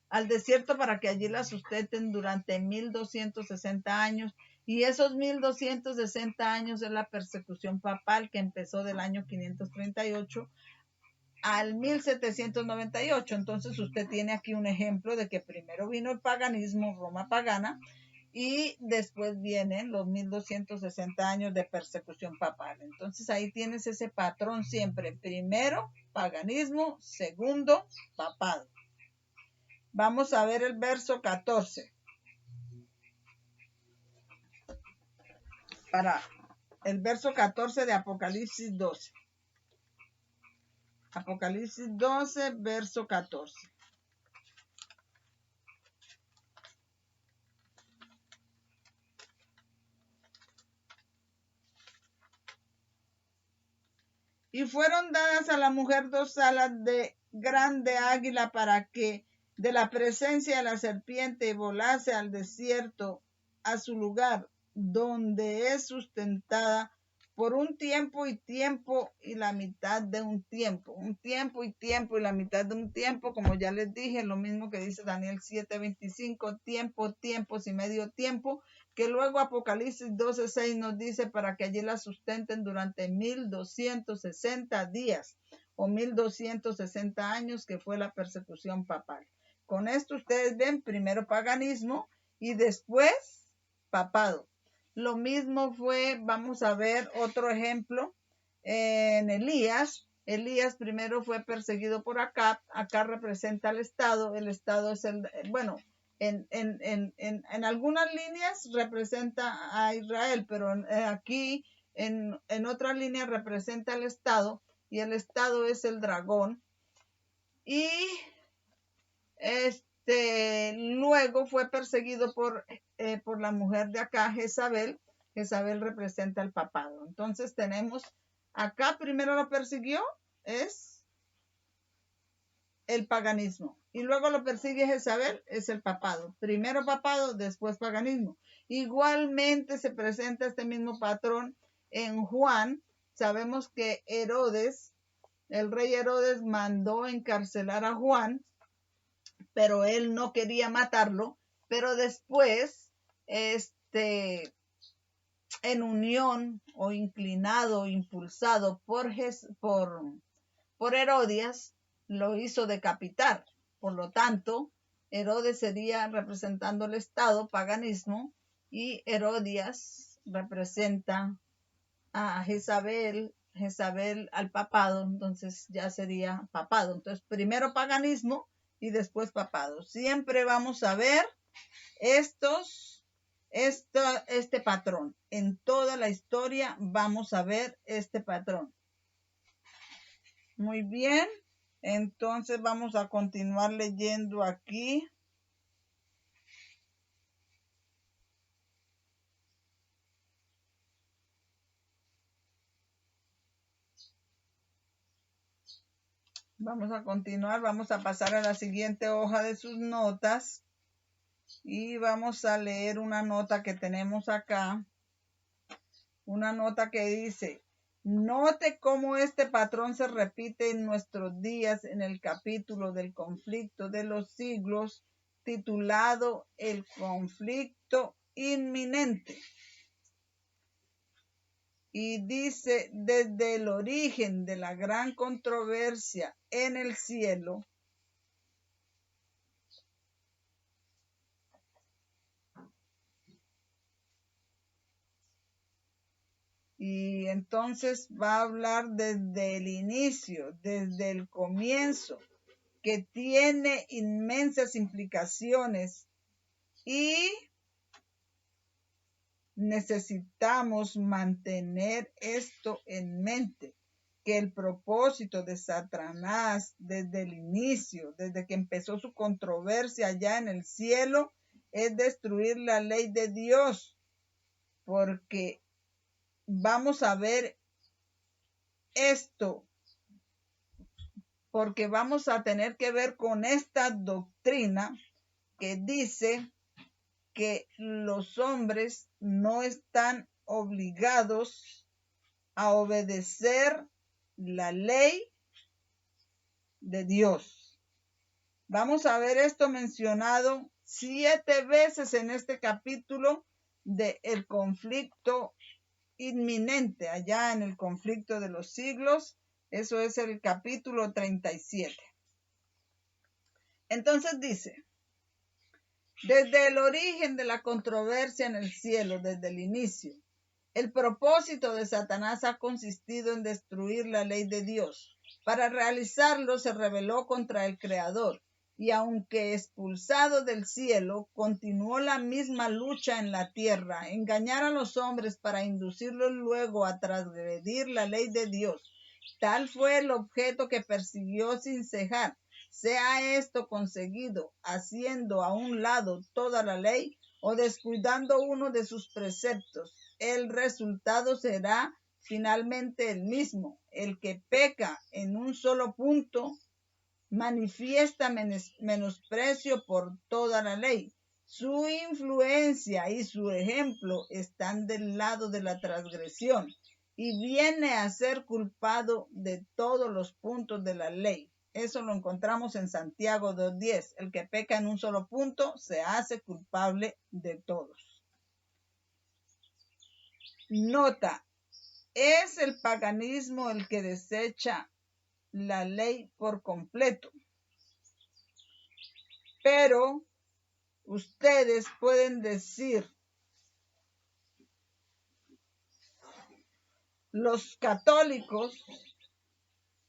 al desierto para que allí la sustenten durante 1260 años. Y esos 1260 años es la persecución papal que empezó del año 538 al 1798. Entonces usted tiene aquí un ejemplo de que primero vino el paganismo, Roma pagana, y después vienen los 1260 años de persecución papal. Entonces ahí tienes ese patrón siempre. Primero, paganismo. Segundo, papado. Vamos a ver el verso 14. Para el verso 14 de Apocalipsis 12. Apocalipsis 12, verso 14. Y fueron dadas a la mujer 2 alas de grande águila para que de la presencia de la serpiente volase al desierto, a su lugar, donde es sustentada por un tiempo y la mitad de un tiempo. Un tiempo y la mitad de un tiempo, como ya les dije, lo mismo que dice Daniel 7:25, tiempos y medio tiempo, que luego Apocalipsis 12:6 nos dice para que allí la sustenten durante 1260 días o 1260 años, que fue la persecución papal. Con esto ustedes ven primero paganismo y después papado. Lo mismo fue, vamos a ver otro ejemplo en Elías. Elías primero fue perseguido por Acab. Acab representa al Estado. El Estado es bueno, en algunas líneas representa a Israel, pero aquí en otras líneas representa al Estado, y el Estado es el dragón. Y luego fue perseguido por la mujer de acá, Jezabel. Jezabel representa el papado. Entonces tenemos acá, primero lo persiguió, es el paganismo. Y luego lo persigue Jezabel, es el papado. Primero papado, después paganismo. Igualmente se presenta este mismo patrón en Juan. Sabemos que Herodes, el rey Herodes, mandó encarcelar a Juan, pero él no quería matarlo. Pero después, en unión o inclinado, impulsado por Herodes, lo hizo decapitar. Por lo tanto, Herodes sería representando el Estado, paganismo, y Herodías representa a Jezabel, Jezabel al papado, entonces ya sería papado. Entonces, primero paganismo y después papado. Siempre vamos a ver este patrón. En toda la historia vamos a ver este patrón. Muy bien, entonces vamos a continuar leyendo aquí. Vamos a continuar, vamos a pasar a la siguiente hoja de sus notas y vamos a leer una nota que tenemos acá. Una nota que dice: note cómo este patrón se repite en nuestros días en el capítulo del conflicto de los siglos titulado El conflicto inminente. Y dice: desde el origen de la gran controversia en el cielo, y entonces va a hablar desde el inicio, desde el comienzo, que tiene inmensas implicaciones y necesitamos mantener esto en mente, que el propósito de Satanás desde el inicio, desde que empezó su controversia allá en el cielo, es destruir la ley de Dios, porque vamos a ver esto, porque vamos a tener que ver con esta doctrina que dice que los hombres no están obligados a obedecer la ley de Dios. Vamos a ver esto mencionado 7 veces en este capítulo de el conflicto inminente, allá en el conflicto de los siglos. Eso es el capítulo 37. Entonces dice: desde el origen de la controversia en el cielo, desde el inicio, el propósito de Satanás ha consistido en destruir la ley de Dios. Para realizarlo se rebeló contra el Creador, y aunque expulsado del cielo, continuó la misma lucha en la tierra, engañar a los hombres para inducirlos luego a transgredir la ley de Dios. Tal fue el objeto que persiguió sin cejar. Sea esto conseguido haciendo a un lado toda la ley o descuidando uno de sus preceptos, el resultado será finalmente el mismo. El que peca en un solo punto manifiesta menosprecio por toda la ley. Su influencia y su ejemplo están del lado de la transgresión y viene a ser culpado de todos los puntos de la ley. Eso lo encontramos en Santiago 2:10. El que peca en un solo punto se hace culpable de todos. Nota: es el paganismo el que desecha la ley por completo. Pero ustedes pueden decir: los católicos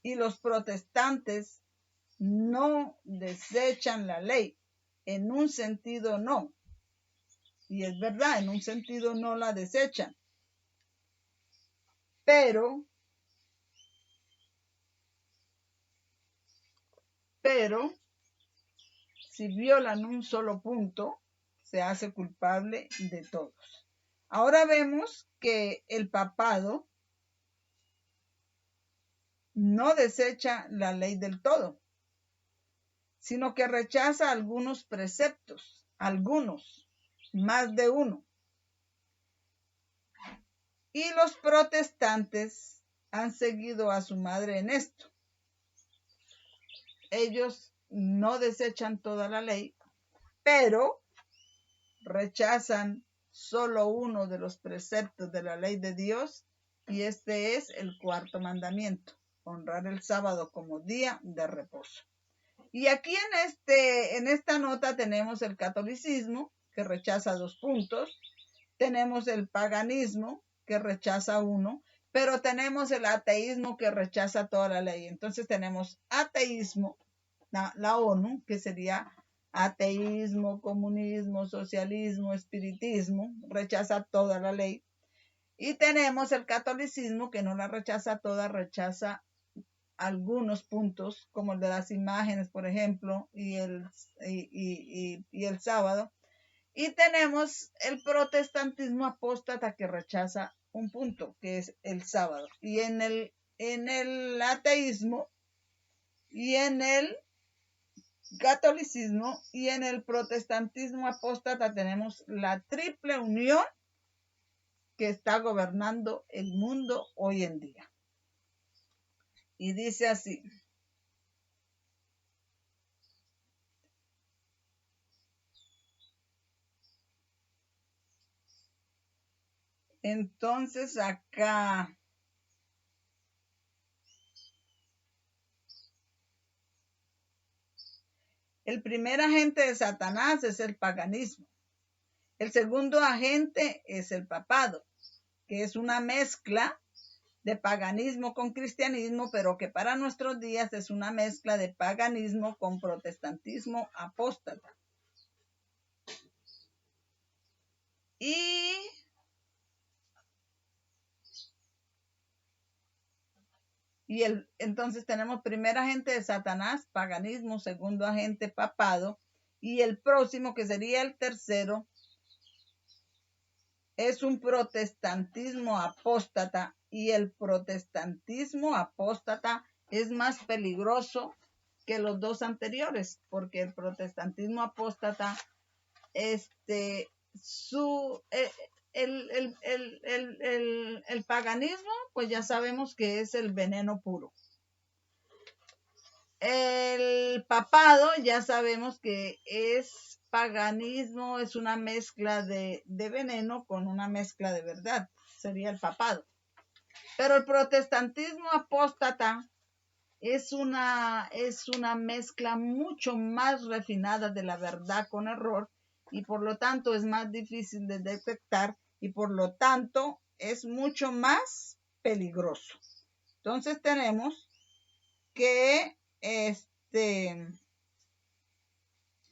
y los protestantes no desechan la ley. En un sentido no. Y es verdad, en un sentido no la desechan. Pero si violan un solo punto, se hace culpable de todos. Ahora vemos que el papado no desecha la ley del todo, sino que rechaza algunos preceptos, algunos, más de uno. Y los protestantes han seguido a su madre en esto. Ellos no desechan toda la ley, pero rechazan solo uno de los preceptos de la ley de Dios, y este es el 4º mandamiento: honrar el sábado como día de reposo. Y aquí en esta nota tenemos el catolicismo, que rechaza 2 puntos, tenemos el paganismo, que rechaza 1, pero tenemos el ateísmo, que rechaza toda la ley. Entonces tenemos ateísmo, la ONU, que sería ateísmo, comunismo, socialismo, espiritismo, rechaza toda la ley. Y tenemos el catolicismo, que no la rechaza toda, rechaza algunos puntos, como el de las imágenes, por ejemplo, y el sábado. Y tenemos el protestantismo apóstata, que rechaza un punto, que es el sábado. Y en el ateísmo y en el catolicismo y en el protestantismo apóstata tenemos la triple unión que está gobernando el mundo hoy en día. Y dice así: entonces acá el primer agente de Satanás es el paganismo. El segundo agente es el papado, que es una mezcla de paganismo con cristianismo, pero que para nuestros días es una mezcla de paganismo con protestantismo apóstata. Y entonces tenemos primer agente de Satanás, paganismo, segundo agente papado, y el próximo, que sería el tercero, es un protestantismo apóstata, y el protestantismo apóstata es más peligroso que los dos anteriores, porque el protestantismo apóstata, el paganismo, pues ya sabemos que es el veneno puro. El papado ya sabemos que es paganismo, es una mezcla de veneno con una mezcla de verdad, sería el papado. Pero el protestantismo apóstata es una mezcla mucho más refinada de la verdad con error, y por lo tanto es más difícil de detectar, y por lo tanto es mucho más peligroso. Entonces tenemos que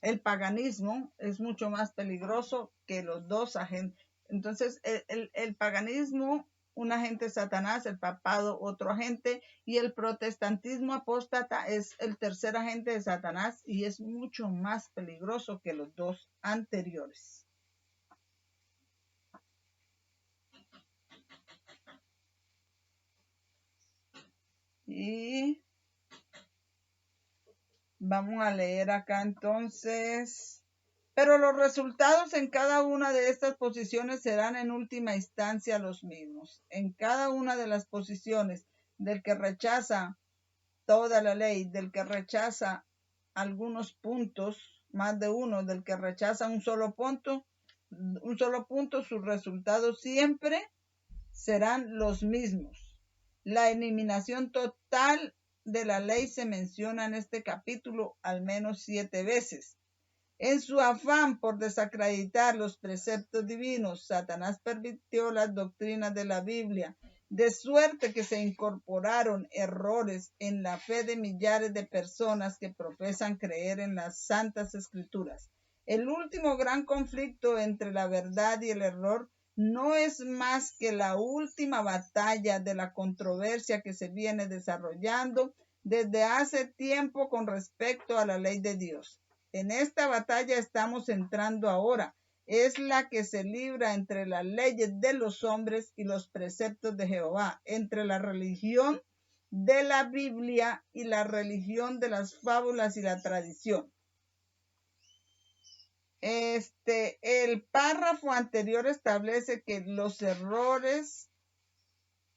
el paganismo es mucho más peligroso que los dos agentes. Entonces el paganismo, un agente de Satanás, el papado, otro agente, y el protestantismo apóstata es el tercer agente de Satanás, y es mucho más peligroso que los dos anteriores. Y vamos a leer acá entonces: pero los resultados en cada una de estas posiciones serán en última instancia los mismos. En cada una de las posiciones, del que rechaza toda la ley, del que rechaza algunos puntos, más de uno, del que rechaza un solo punto, sus resultados siempre serán los mismos. La eliminación total de la ley se menciona en este capítulo al menos 7 veces. En su afán por desacreditar los preceptos divinos, Satanás pervirtió las doctrinas de la Biblia, de suerte que se incorporaron errores en la fe de millares de personas que profesan creer en las santas escrituras. El último gran conflicto entre la verdad y el error no es más que la última batalla de la controversia que se viene desarrollando desde hace tiempo con respecto a la ley de Dios. En esta batalla estamos entrando ahora. Es la que se libra entre las leyes de los hombres y los preceptos de Jehová, entre la religión de la Biblia y la religión de las fábulas y la tradición. El párrafo anterior establece que los errores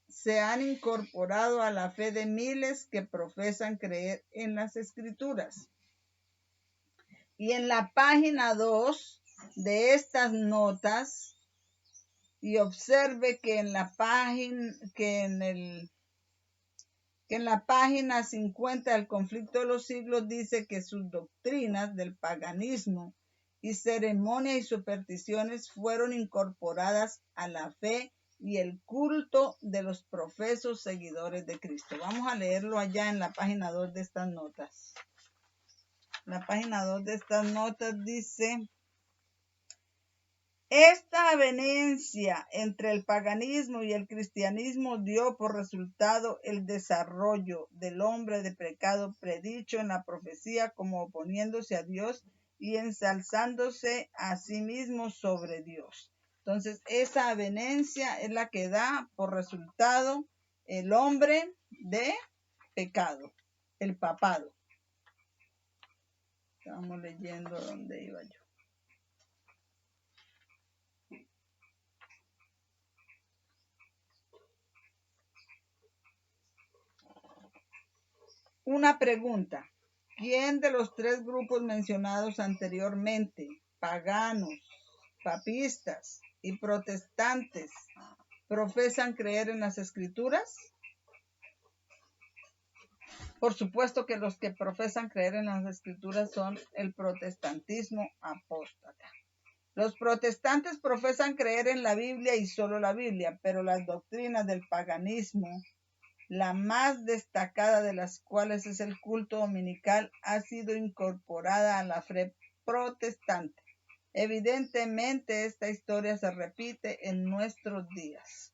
se han incorporado a la fe de miles que profesan creer en las escrituras. Y en la página 2 de estas notas, y observe que en la página 50 del Conflicto de los Siglos dice que sus doctrinas del paganismo y ceremonias y supersticiones fueron incorporadas a la fe y el culto de los profesos seguidores de Cristo. Vamos a leerlo allá en la página 2 de estas notas. La página 2 de estas notas dice: esta avenencia entre el paganismo y el cristianismo dio por resultado el desarrollo del hombre de pecado predicho en la profecía, como oponiéndose a Dios y ensalzándose a sí mismo sobre Dios. Entonces, esa avenencia es la que da por resultado el hombre de pecado. el papado. Estamos leyendo dónde iba yo. Una pregunta. ¿Quién de los tres grupos mencionados anteriormente, paganos, papistas y protestantes, profesan creer en las Escrituras? Por supuesto que los que profesan creer en las Escrituras son el protestantismo apóstata. Los protestantes profesan creer en la Biblia y solo la Biblia, pero las doctrinas del paganismo, la más destacada de las cuales es el culto dominical, ha sido incorporada a la fe protestante. Evidentemente, esta historia se repite en nuestros días.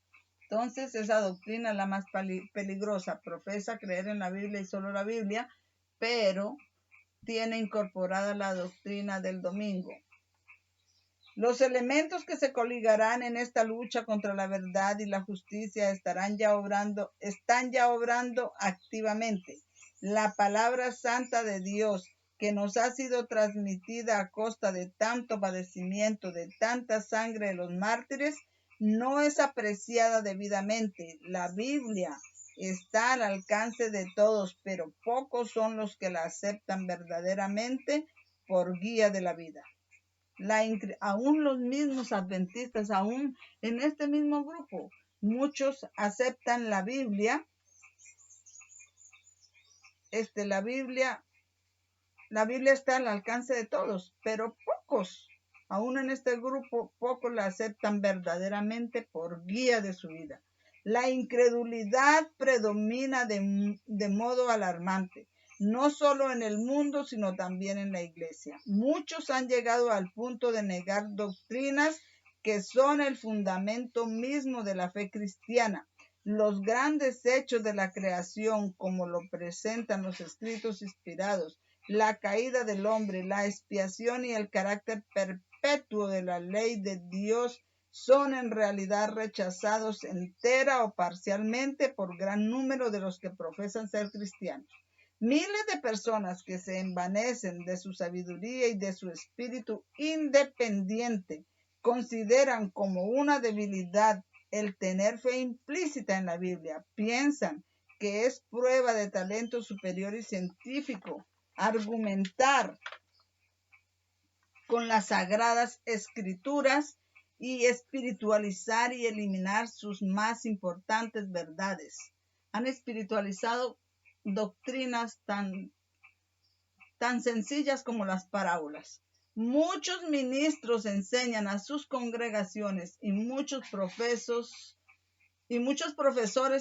Entonces, esa doctrina es la más peligrosa. Profesa creer en la Biblia y solo la Biblia, pero tiene incorporada la doctrina del domingo. Los elementos que se coligarán en esta lucha contra la verdad y la justicia están ya obrando activamente. La palabra santa de Dios, que nos ha sido transmitida a costa de tanto padecimiento, de tanta sangre de los mártires, no es apreciada debidamente. La Biblia está al alcance de todos, pero pocos son los que la aceptan verdaderamente por guía de la vida. Aún los mismos adventistas, aún en este mismo grupo, muchos aceptan la Biblia. La Biblia está al alcance de todos, pero pocos, aún en este grupo, pocos la aceptan verdaderamente por guía de su vida. La incredulidad predomina de modo alarmante, no solo en el mundo, sino también en la iglesia. Muchos han llegado al punto de negar doctrinas que son el fundamento mismo de la fe cristiana. Los grandes hechos de la creación, como lo presentan los escritos inspirados, la caída del hombre, la expiación y el carácter perpetuo de la ley de Dios, son en realidad rechazados entera o parcialmente por gran número de los que profesan ser cristianos. Miles de personas que se envanecen de su sabiduría y de su espíritu independiente consideran como una debilidad el tener fe implícita en la Biblia. Piensan que es prueba de talento superior y científico argumentar con las sagradas escrituras y espiritualizar y eliminar sus más importantes verdades. Han espiritualizado doctrinas tan sencillas como las parábolas. Muchos ministros enseñan a sus congregaciones y muchos profesores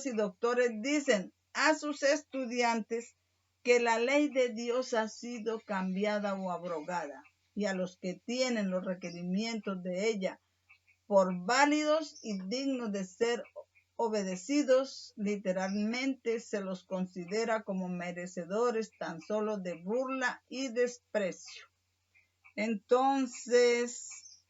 y doctores dicen a sus estudiantes que la ley de Dios ha sido cambiada o abrogada, y a los que tienen los requerimientos de ella por válidos y dignos de ser obedecidos, literalmente se los considera como merecedores tan solo de burla y desprecio. Entonces,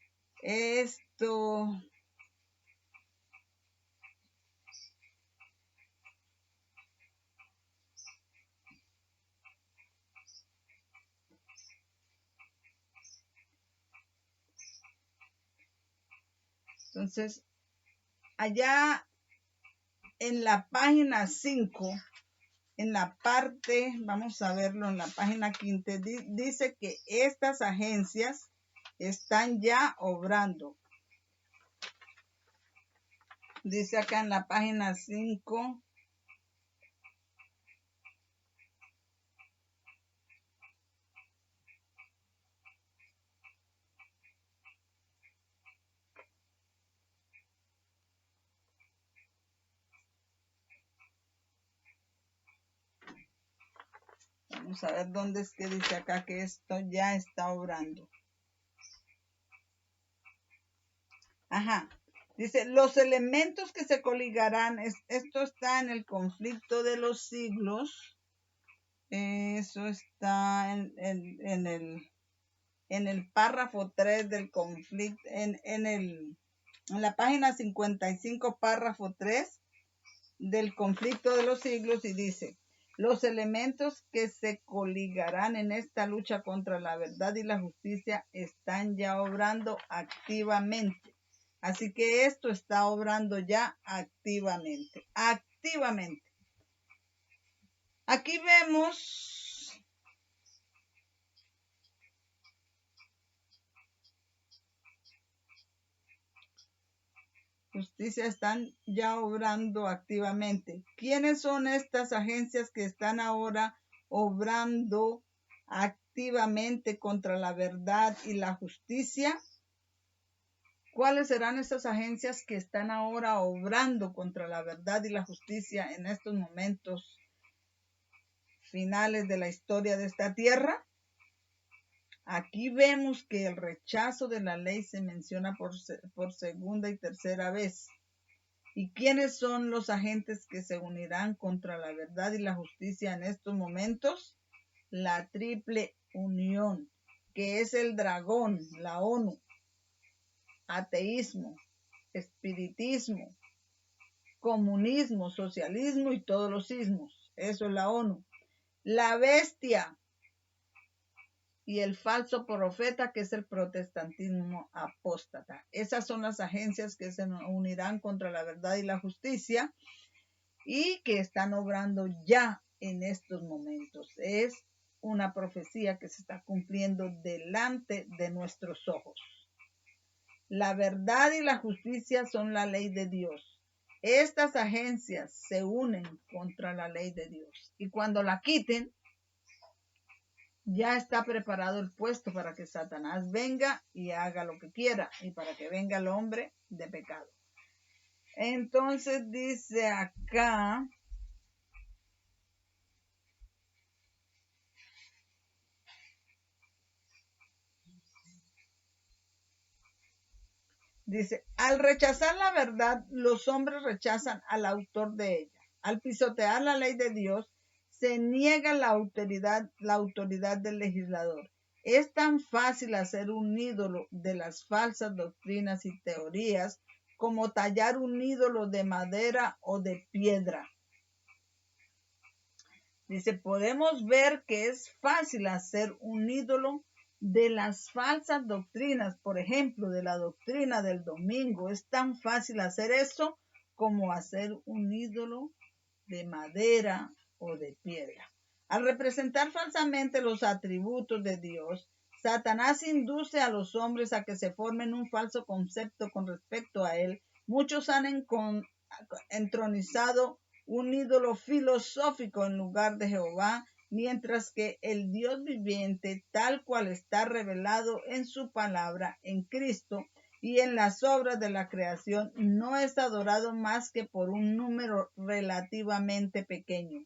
allá en la página 5, en la parte, vamos a verlo en la página 15, dice que estas agencias están ya obrando. Dice acá en la página 5. Vamos a ver dónde es que dice acá que esto ya está obrando. Ajá. Dice, los elementos que se coligarán, esto está en el conflicto de los siglos. Eso está en el párrafo 3 del conflicto, en la página 55, párrafo 3 del conflicto de los siglos, y dice, Los elementos que se coligarán en esta lucha contra la verdad y la justicia están ya obrando activamente. Así que esto está obrando ya activamente. Activamente. Aquí vemos justicia están ya obrando activamente. ¿Quiénes son estas agencias que están ahora obrando activamente contra la verdad y la justicia? ¿Cuáles serán esas agencias que están ahora obrando contra la verdad y la justicia en estos momentos finales de la historia de esta tierra? Aquí vemos que el rechazo de la ley se menciona por segunda y tercera vez. ¿Y quiénes son los agentes que se unirán contra la verdad y la justicia en estos momentos? La triple unión, que es el dragón, la ONU, ateísmo, espiritismo, comunismo, socialismo y todos los ismos. Eso es la ONU. La bestia y el falso profeta, que es el protestantismo apóstata. Esas son las agencias que se unirán contra la verdad y la justicia y que están obrando ya en estos momentos. Es una profecía que se está cumpliendo delante de nuestros ojos. La verdad y la justicia son la ley de Dios. Estas agencias se unen contra la ley de Dios y cuando la quiten, ya está preparado el puesto para que Satanás venga y haga lo que quiera y para que venga el hombre de pecado. Entonces dice acá, dice, al rechazar la verdad, los hombres rechazan al autor de ella. Al pisotear la ley de Dios, se niega la autoridad del legislador. Es tan fácil hacer un ídolo de las falsas doctrinas y teorías como tallar un ídolo de madera o de piedra. Dice, podemos ver que es fácil hacer un ídolo de las falsas doctrinas, por ejemplo, de la doctrina del domingo. Es tan fácil hacer eso como hacer un ídolo de madera o de piedra. Al representar falsamente los atributos de Dios, Satanás induce a los hombres a que se formen un falso concepto con respecto a él. Muchos han entronizado un ídolo filosófico en lugar de Jehová, mientras que el Dios viviente, tal cual está revelado en su palabra, en Cristo y en las obras de la creación, no es adorado más que por un número relativamente pequeño.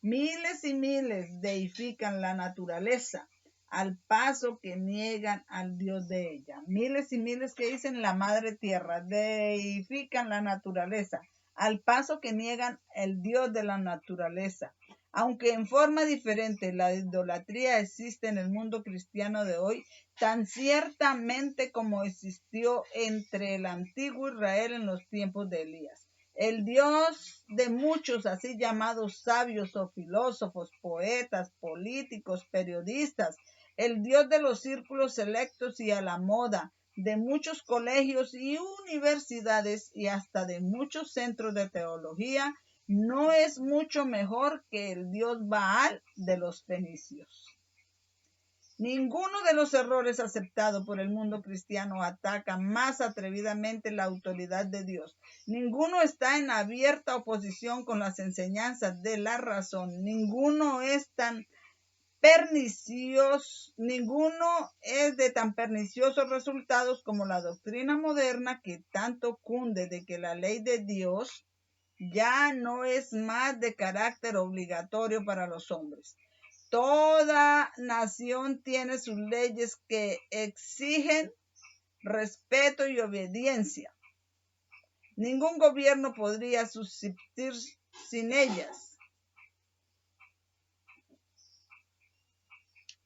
Miles y miles deifican la naturaleza, al paso que niegan al Dios de ella. Miles y miles que dicen la madre tierra, deifican la naturaleza, al paso que niegan el Dios de la naturaleza. Aunque en forma diferente la idolatría existe en el mundo cristiano de hoy, tan ciertamente como existió entre el antiguo Israel en los tiempos de Elías. El Dios de muchos así llamados sabios o filósofos, poetas, políticos, periodistas, el Dios de los círculos selectos y a la moda, de muchos colegios y universidades y hasta de muchos centros de teología, no es mucho mejor que el Dios Baal de los fenicios. Ninguno de los errores aceptados por el mundo cristiano ataca más atrevidamente la autoridad de Dios. Ninguno está en abierta oposición con las enseñanzas de la razón. Ninguno es de tan perniciosos resultados como la doctrina moderna que tanto cunde de que la ley de Dios ya no es más de carácter obligatorio para los hombres. Toda nación tiene sus leyes que exigen respeto y obediencia. Ningún gobierno podría subsistir sin ellas.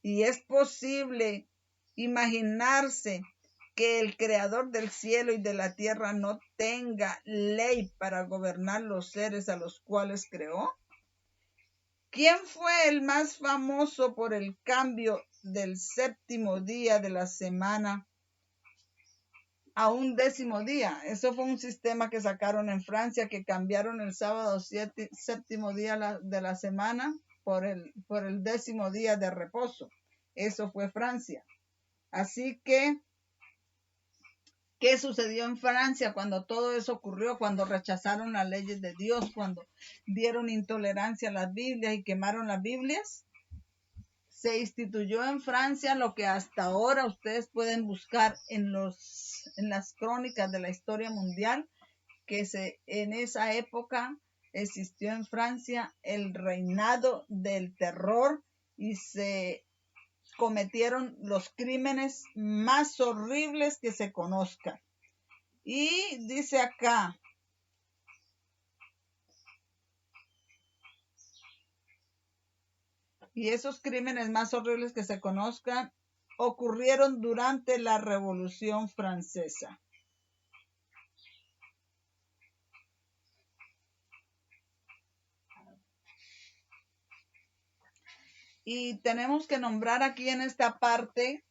Y es posible imaginarse que el creador del cielo y de la tierra no tenga ley para gobernar los seres a los cuales creó. ¿Quién fue el más famoso por el cambio del séptimo día de la semana a un décimo día? Eso fue un sistema que sacaron en Francia, que cambiaron el sábado séptimo día de la semana por el décimo día de reposo. Eso fue Francia. Así que, ¿qué sucedió en Francia cuando todo eso ocurrió? Cuando rechazaron las leyes de Dios, cuando dieron intolerancia a las Biblias y quemaron las Biblias. Se instituyó en Francia lo que hasta ahora ustedes pueden buscar en las crónicas de la historia mundial, que en esa época existió en Francia el reinado del terror y se cometieron los crímenes más horribles que se conozcan. Y dice acá, y esos crímenes más horribles que se conozcan ocurrieron durante la Revolución Francesa. Y tenemos que nombrar aquí en esta parte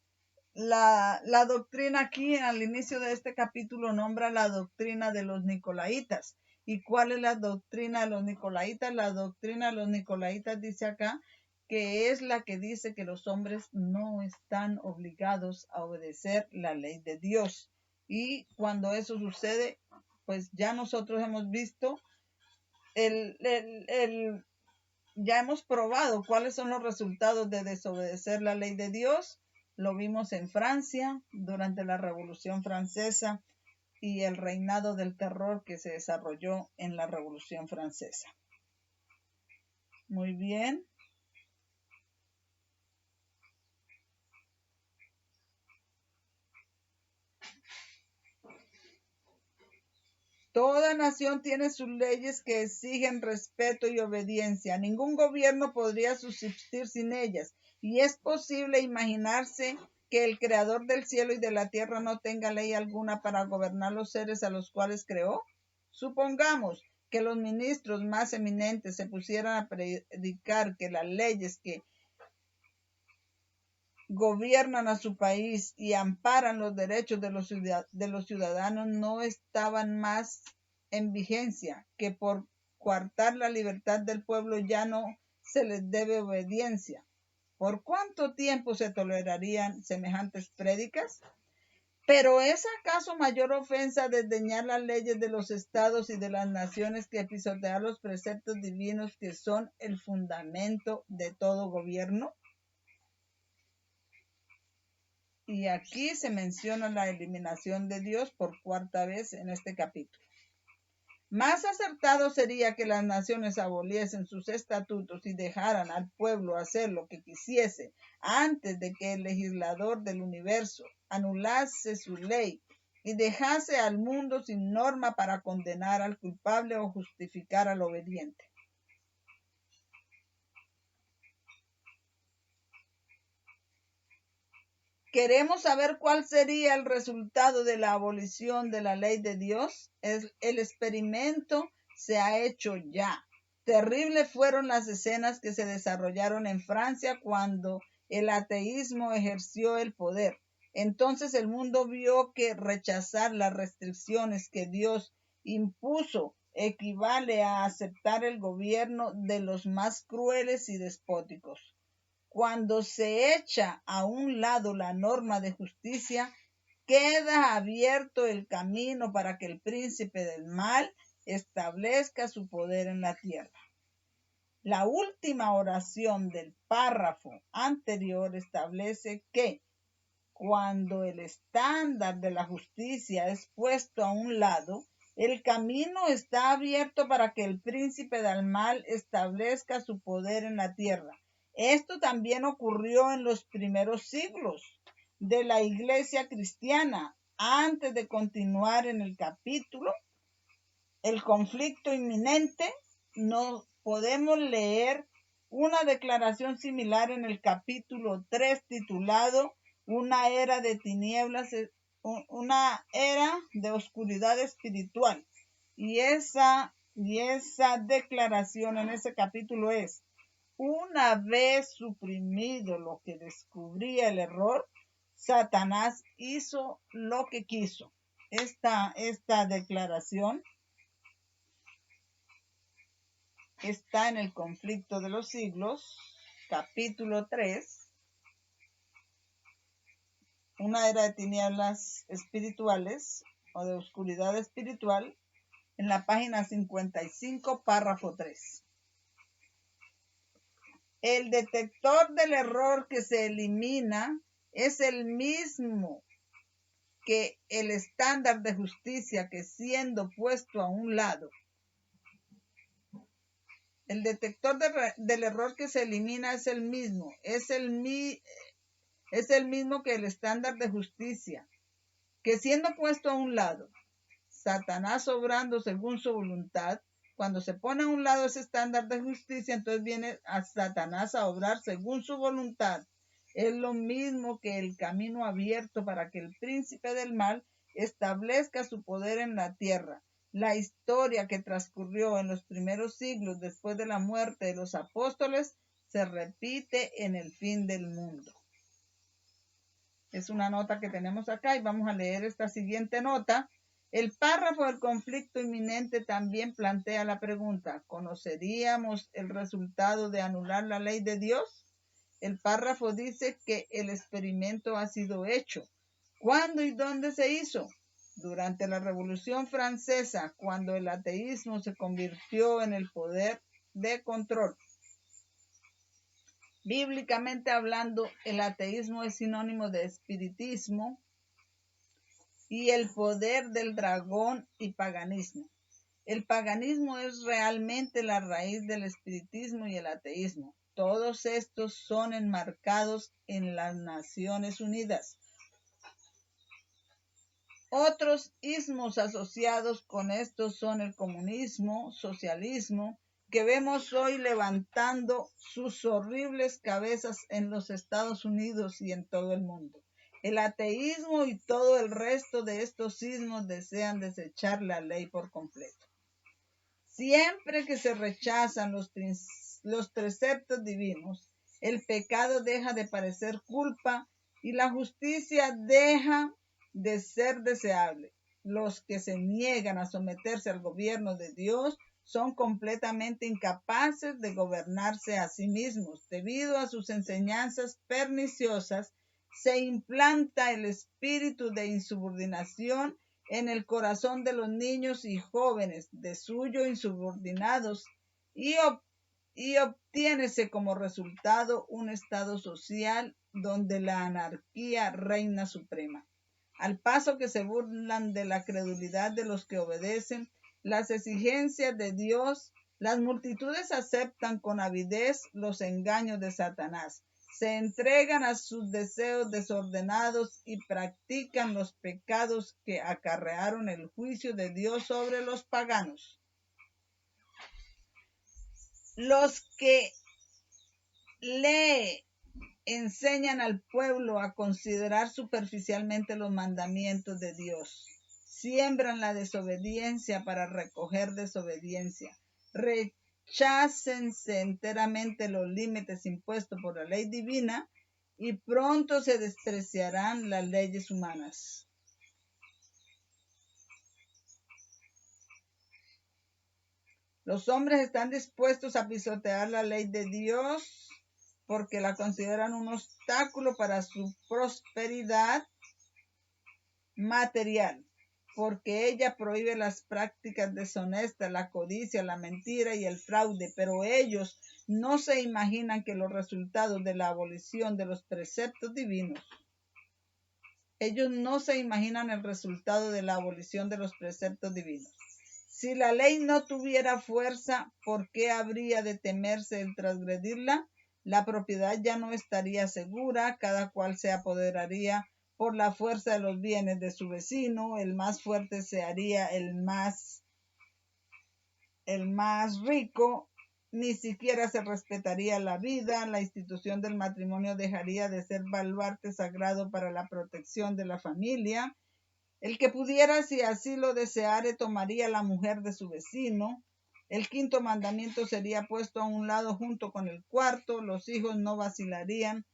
la doctrina. Aquí al inicio de este capítulo nombra la doctrina de los nicolaitas. ¿Y cuál es la doctrina de los nicolaitas? La doctrina de los nicolaitas dice acá que es la que dice que los hombres no están obligados a obedecer la ley de Dios. Y cuando eso sucede, pues ya nosotros hemos visto ya hemos probado cuáles son los resultados de desobedecer la ley de Dios. Lo vimos en Francia durante la Revolución Francesa y el reinado del terror que se desarrolló en la Revolución Francesa. Muy bien. Toda nación tiene sus leyes que exigen respeto y obediencia. Ningún gobierno podría subsistir sin ellas. Y es posible imaginarse que el creador del cielo y de la tierra no tenga ley alguna para gobernar los seres a los cuales creó. Supongamos que los ministros más eminentes se pusieran a predicar que las leyes que gobiernan a su país y amparan los derechos de los ciudadanos no estaban más en vigencia, que por coartar la libertad del pueblo ya no se les debe obediencia. ¿Por cuánto tiempo se tolerarían semejantes prédicas? ¿Pero es acaso mayor ofensa desdeñar las leyes de los estados y de las naciones que pisotear los preceptos divinos que son el fundamento de todo gobierno? Y aquí se menciona la eliminación de Dios por cuarta vez en este capítulo. Más acertado sería que las naciones aboliesen sus estatutos y dejaran al pueblo hacer lo que quisiese antes de que el legislador del universo anulase su ley y dejase al mundo sin norma para condenar al culpable o justificar al obediente. ¿Queremos saber cuál sería el resultado de la abolición de la ley de Dios? El experimento se ha hecho ya. Terribles fueron las escenas que se desarrollaron en Francia cuando el ateísmo ejerció el poder. Entonces el mundo vio que rechazar las restricciones que Dios impuso equivale a aceptar el gobierno de los más crueles y despóticos. Cuando se echa a un lado la norma de justicia, queda abierto el camino para que el príncipe del mal establezca su poder en la tierra. La última oración del párrafo anterior establece que cuando el estándar de la justicia es puesto a un lado, el camino está abierto para que el príncipe del mal establezca su poder en la tierra. Esto también ocurrió en los primeros siglos de la iglesia cristiana. Antes de continuar en el capítulo, el conflicto inminente, no podemos leer una declaración similar en el capítulo 3 titulado Una era de tinieblas, una era de oscuridad espiritual. Y esa declaración en ese capítulo es: una vez suprimido lo que descubría el error, Satanás hizo lo que quiso. Esta declaración está en el Conflicto de los Siglos, capítulo 3, una era de tinieblas espirituales o de oscuridad espiritual, en la página 55, párrafo 3. El detector del error que se elimina es el mismo que el estándar de justicia que, siendo puesto a un lado, el detector del error que se elimina es el mismo que el estándar de justicia que, siendo puesto a un lado, Satanás obrando según su voluntad. Cuando se pone a un lado ese estándar de justicia, entonces viene a Satanás a obrar según su voluntad. Es lo mismo que el camino abierto para que el príncipe del mal establezca su poder en la tierra. La historia que transcurrió en los primeros siglos después de la muerte de los apóstoles se repite en el fin del mundo. Es una nota que tenemos acá y vamos a leer esta siguiente nota. El párrafo del conflicto inminente también plantea la pregunta: ¿conoceríamos el resultado de anular la ley de Dios? El párrafo dice que el experimento ha sido hecho. ¿Cuándo y dónde se hizo? Durante la Revolución Francesa, cuando el ateísmo se convirtió en el poder de control. Bíblicamente hablando, el ateísmo es sinónimo de espiritismo y el poder del dragón y paganismo. El paganismo es realmente la raíz del espiritismo y el ateísmo. Todos estos son enmarcados en las Naciones Unidas. Otros ismos asociados con estos son el comunismo, socialismo, que vemos hoy levantando sus horribles cabezas en los Estados Unidos y en todo el mundo. El ateísmo y todo el resto de estos ismos desean desechar la ley por completo. Siempre que se rechazan los preceptos divinos, el pecado deja de parecer culpa y la justicia deja de ser deseable. Los que se niegan a someterse al gobierno de Dios son completamente incapaces de gobernarse a sí mismos. Debido a sus enseñanzas perniciosas, se implanta el espíritu de insubordinación en el corazón de los niños y jóvenes de suyo insubordinados y obtiénese como resultado un estado social donde la anarquía reina suprema. Al paso que se burlan de la credulidad de los que obedecen las exigencias de Dios, las multitudes aceptan con avidez los engaños de Satanás, se entregan a sus deseos desordenados y practican los pecados que acarrearon el juicio de Dios sobre los paganos. Los que le enseñan al pueblo a considerar superficialmente los mandamientos de Dios siembran la desobediencia para recoger desobediencia. Rechácense enteramente los límites impuestos por la ley divina y pronto se despreciarán las leyes humanas. Los hombres están dispuestos a pisotear la ley de Dios porque la consideran un obstáculo para su prosperidad material, porque ella prohíbe las prácticas deshonestas, la codicia, la mentira y el fraude, pero ellos no se imaginan que los resultados de la abolición de los preceptos divinos, ellos no se imaginan el resultado de la abolición de los preceptos divinos. Si la ley no tuviera fuerza, ¿por qué habría de temerse el transgredirla? La propiedad ya no estaría segura, cada cual se apoderaría por la fuerza de los bienes de su vecino, el más fuerte se haría el más rico, ni siquiera se respetaría la vida, la institución del matrimonio dejaría de ser baluarte sagrado para la protección de la familia. El que pudiera, si así lo deseare, tomaría la mujer de su vecino. El quinto mandamiento sería puesto a un lado junto con el cuarto. Los hijos no vacilarían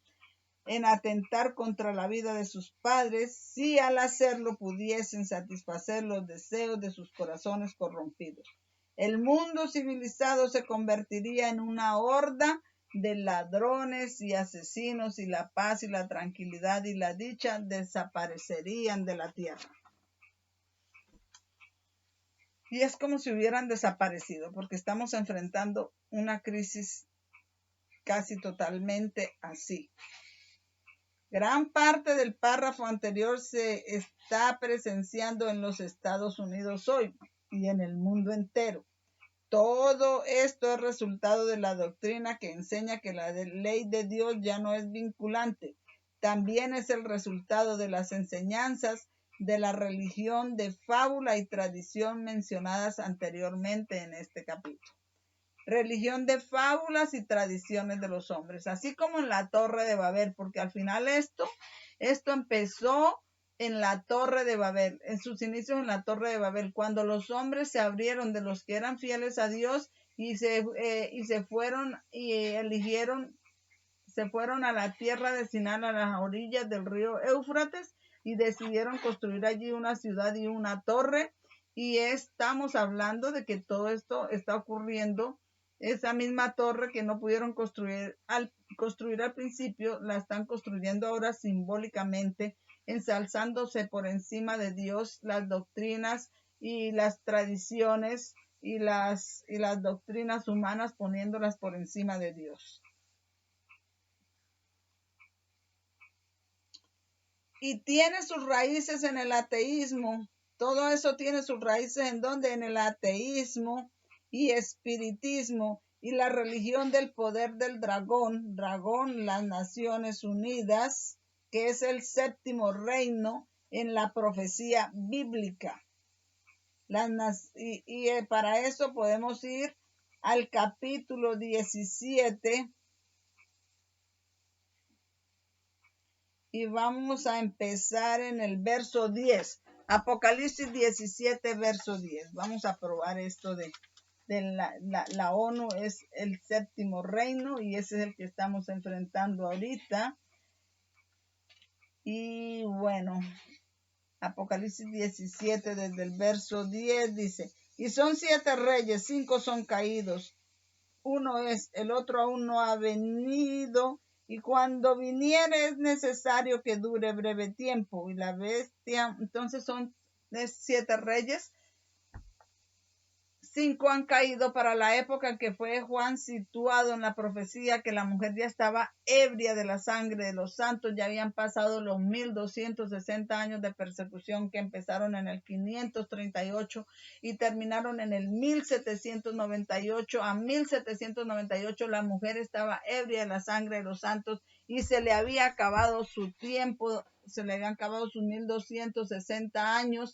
en atentar contra la vida de sus padres si al hacerlo pudiesen satisfacer los deseos de sus corazones corrompidos. El mundo civilizado se convertiría en una horda de ladrones y asesinos, y la paz y la tranquilidad y la dicha desaparecerían de la tierra. Y es como si hubieran desaparecido, porque estamos enfrentando una crisis casi totalmente así. Gran parte del párrafo anterior se está presenciando en los Estados Unidos hoy y en el mundo entero. Todo esto es resultado de la doctrina que enseña que la ley de Dios ya no es vinculante. También es el resultado de las enseñanzas de la religión de fábula y tradición mencionadas anteriormente en este capítulo. Religión de fábulas y tradiciones de los hombres, así como en la Torre de Babel, porque al final esto empezó en la Torre de Babel, en sus inicios en la Torre de Babel, cuando los hombres se abrieron de los que eran fieles a Dios y se fueron y se fueron a la tierra de Sinar, a las orillas del río Éufrates, y decidieron construir allí una ciudad y una torre. Y estamos hablando de que todo esto está ocurriendo. Esa misma torre que no pudieron construir al principio, la están construyendo ahora simbólicamente, ensalzándose por encima de Dios las doctrinas y las tradiciones y las doctrinas humanas, poniéndolas por encima de Dios. Y tiene sus raíces en el ateísmo. Todo eso tiene sus raíces en donde, en el ateísmo y espiritismo y la religión del poder del dragón, las Naciones Unidas, que es el séptimo reino en la profecía bíblica. Para eso podemos ir al capítulo 17 y vamos a empezar en el verso 10. Apocalipsis 17, verso 10. Vamos a probar esto de la ONU es el séptimo reino y ese es el que estamos enfrentando ahorita. Y bueno, Apocalipsis 17 desde el verso 10 dice: y son 7 reyes, 5 son caídos, uno es, el otro aún no ha venido, y cuando viniere es necesario que dure breve tiempo. Y la bestia, entonces son 7 reyes, 5 han caído para la época en que fue Juan situado en la profecía, que la mujer ya estaba ebria de la sangre de los santos. Ya habían pasado los 1260 años de persecución que empezaron en el 538 y terminaron en el 1798. A 1798 la mujer estaba ebria de la sangre de los santos y se le había acabado su tiempo, se le habían acabado sus 1260 años.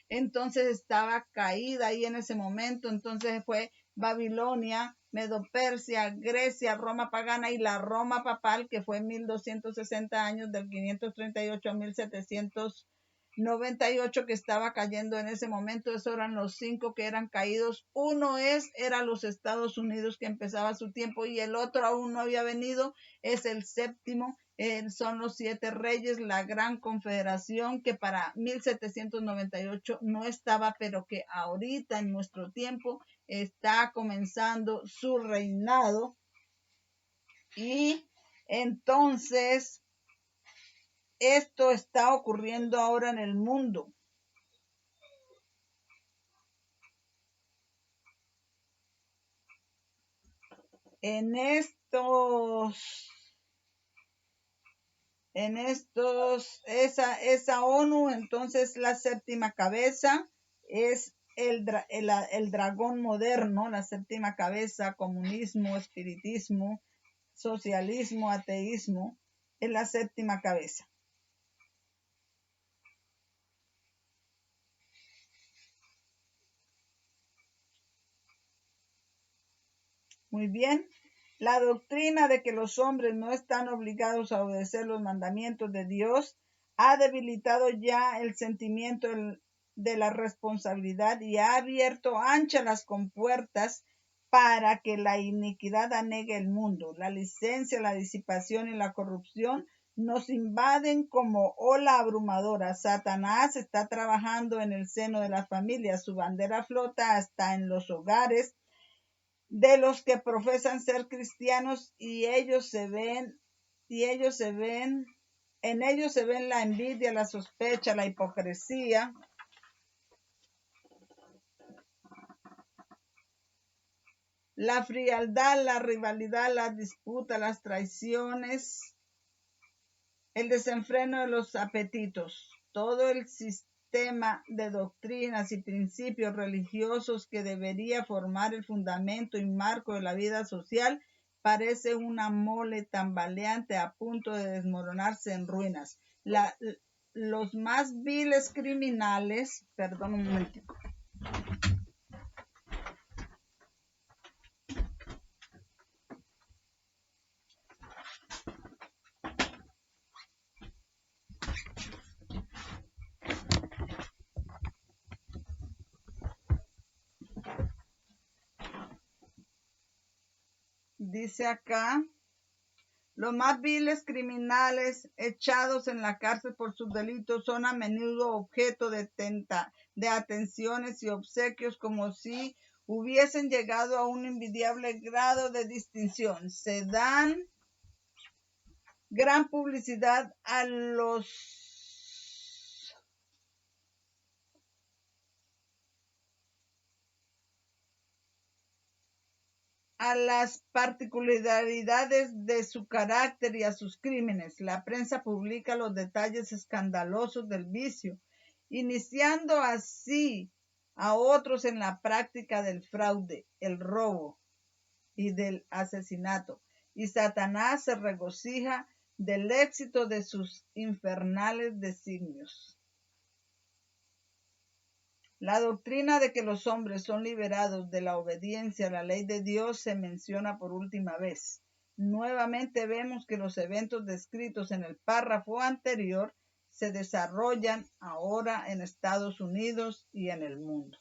Entonces estaba caída ahí en ese momento. Entonces fue Babilonia, Medo-Persia, Grecia, Roma pagana y la Roma papal, que fue 1260 años, del 538 a 1798, que estaba cayendo en ese momento. Esos eran los 5 que eran caídos. Uno era los Estados Unidos, que empezaba su tiempo, y el otro aún no había venido, es el séptimo. Son los 7 reyes, la gran confederación, que para 1798 no estaba, pero que ahorita en nuestro tiempo está comenzando su reinado. Y entonces esto está ocurriendo ahora en el mundo. Esa ONU, entonces la séptima cabeza es el dragón moderno, la séptima cabeza: comunismo, espiritismo, socialismo, ateísmo, es la séptima cabeza. Muy bien. La doctrina de que los hombres no están obligados a obedecer los mandamientos de Dios ha debilitado ya el sentimiento de la responsabilidad y ha abierto anchas las compuertas para que la iniquidad anegue el mundo. La licencia, la disipación y la corrupción nos invaden como ola abrumadora. Satanás está trabajando en el seno de las familias. Su bandera flota hasta en los hogares de los que profesan ser cristianos en ellos se ven la envidia, la sospecha, la hipocresía, la frialdad, la rivalidad, la disputa, las traiciones, el desenfreno de los apetitos. Todo el sistema de doctrinas y principios religiosos que debería formar el fundamento y marco de la vida social parece una mole tambaleante a punto de desmoronarse en ruinas. Los más viles criminales, perdón un momentico. Dice acá, los más viles criminales echados en la cárcel por sus delitos son a menudo objeto de atenciones y obsequios como si hubiesen llegado a un envidiable grado de distinción. Se dan gran publicidad a las particularidades de su carácter y a sus crímenes. La prensa publica los detalles escandalosos del vicio, iniciando así a otros en la práctica del fraude, el robo y del asesinato. Y Satanás se regocija del éxito de sus infernales designios. La doctrina de que los hombres son liberados de la obediencia a la ley de Dios se menciona por última vez. Nuevamente vemos que los eventos descritos en el párrafo anterior se desarrollan ahora en Estados Unidos y en el mundo.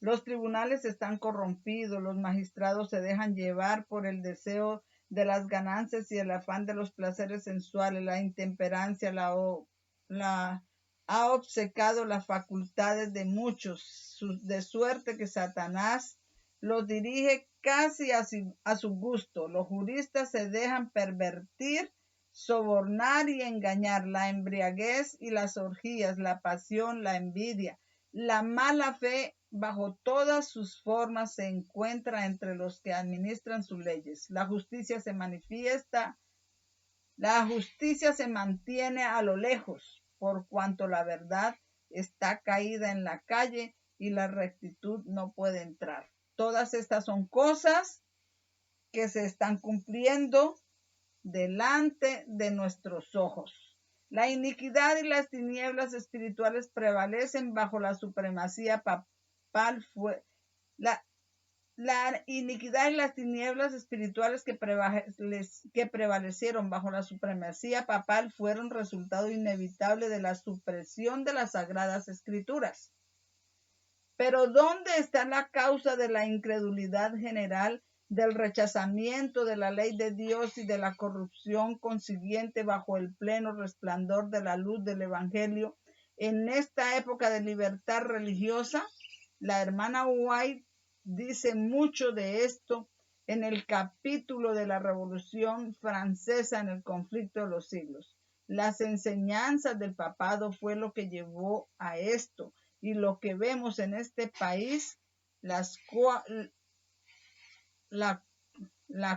Los tribunales están corrompidos, los magistrados se dejan llevar por el deseo de las ganancias y el afán de los placeres sensuales, la intemperancia, ha obcecado las facultades de muchos, de suerte que Satanás los dirige casi a su gusto. Los juristas se dejan pervertir, sobornar y engañar. La embriaguez y las orgías, la pasión, la envidia, la mala fe bajo todas sus formas se encuentra entre los que administran sus leyes. La justicia se mantiene a lo lejos, por cuanto la verdad está caída en la calle y la rectitud no puede entrar. Todas estas son cosas que se están cumpliendo delante de nuestros ojos. La iniquidad y las tinieblas espirituales prevalecen bajo la supremacía papal. La iniquidad y las tinieblas espirituales que prevalecieron bajo la supremacía papal fueron resultado inevitable de la supresión de las sagradas escrituras. Pero ¿dónde está la causa de la incredulidad general, del rechazamiento de la ley de Dios y de la corrupción consiguiente bajo el pleno resplandor de la luz del Evangelio en esta época de libertad religiosa? La hermana White dice mucho de esto en el capítulo de la Revolución Francesa en el conflicto de los siglos. Las enseñanzas del papado fue lo que llevó a esto, y lo que vemos en este país, la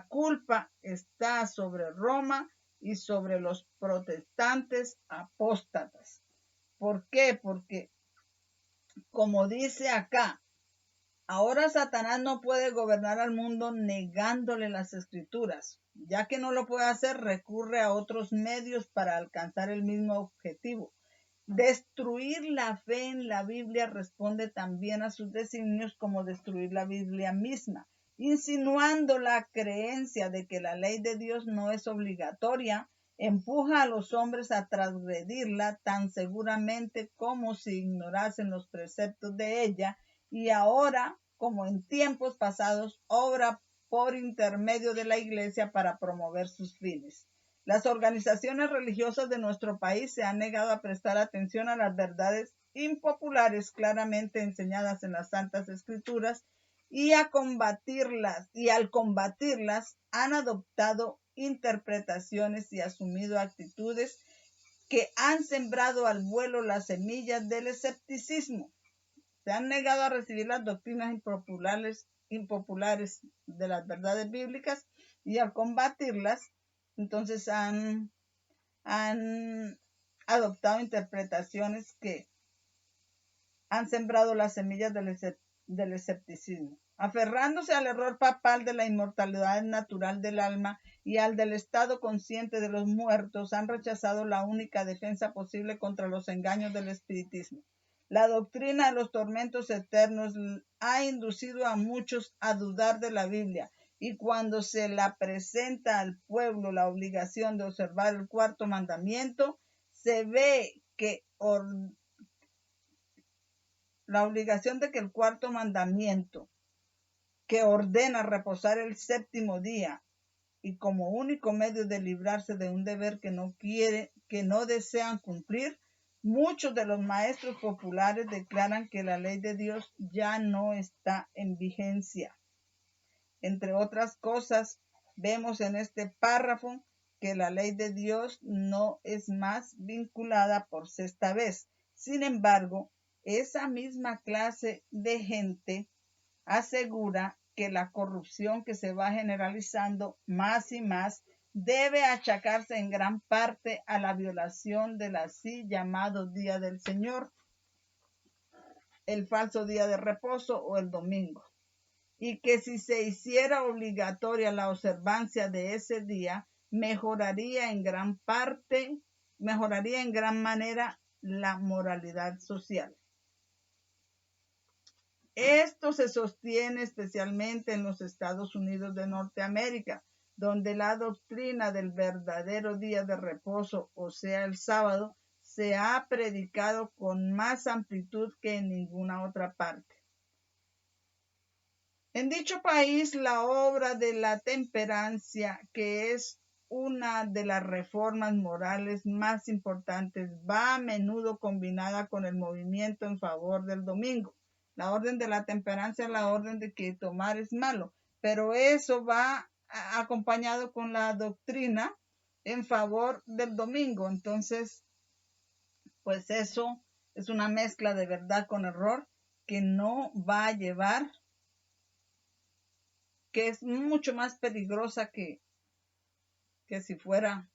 culpa está sobre Roma y sobre los protestantes apóstatas. ¿Por qué? Porque, como dice acá, ahora Satanás no puede gobernar al mundo negándole las escrituras. Ya que no lo puede hacer, recurre a otros medios para alcanzar el mismo objetivo. Destruir la fe en la Biblia responde también a sus designios como destruir la Biblia misma, insinuando la creencia de que la ley de Dios no es obligatoria empuja a los hombres a transgredirla tan seguramente como si ignorasen los preceptos de ella, y ahora, como en tiempos pasados, obra por intermedio de la Iglesia para promover sus fines. Las organizaciones religiosas de nuestro país se han negado a prestar atención a las verdades impopulares claramente enseñadas en las Santas Escrituras y al combatirlas han adoptado interpretaciones y asumido actitudes que han sembrado al vuelo las semillas del escepticismo. Se han negado a recibir las doctrinas impopulares de las verdades bíblicas y al combatirlas, entonces han adoptado interpretaciones que han sembrado las semillas del escepticismo, aferrándose al error papal de la inmortalidad natural del alma y al del estado consciente de los muertos, han rechazado la única defensa posible contra los engaños del espiritismo. La doctrina de los tormentos eternos ha inducido a muchos a dudar de la Biblia, y cuando se la presenta al pueblo la obligación de observar el cuarto mandamiento, se ve que la obligación de que el cuarto mandamiento, que ordena reposar el séptimo día, y como único medio de librarse de un deber que no desean cumplir, muchos de los maestros populares declaran que la ley de Dios ya no está en vigencia. Entre otras cosas, vemos en este párrafo que la ley de Dios no es más vinculada por sexta vez. Sin embargo, esa misma clase de gente asegura que la corrupción que se va generalizando más y más debe achacarse en gran parte a la violación del así llamado Día del Señor, el falso día de reposo o el domingo, y que si se hiciera obligatoria la observancia de ese día, mejoraría en gran manera la moralidad social. Esto se sostiene especialmente en los Estados Unidos de Norteamérica, donde la doctrina del verdadero día de reposo, o sea, el sábado, se ha predicado con más amplitud que en ninguna otra parte. En dicho país, la obra de la temperancia, que es una de las reformas morales más importantes, va a menudo combinada con el movimiento en favor del domingo. La orden de la temperancia es la orden de que tomar es malo, pero eso va acompañado con la doctrina en favor del domingo. Entonces, pues eso es una mezcla de verdad con error que no va a llevar, que es mucho más peligrosa que si fuera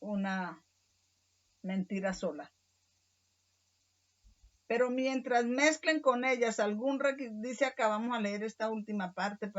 una mentira sola. Pero mientras mezclen con ellas algún requisito, dice acá, vamos a leer esta última parte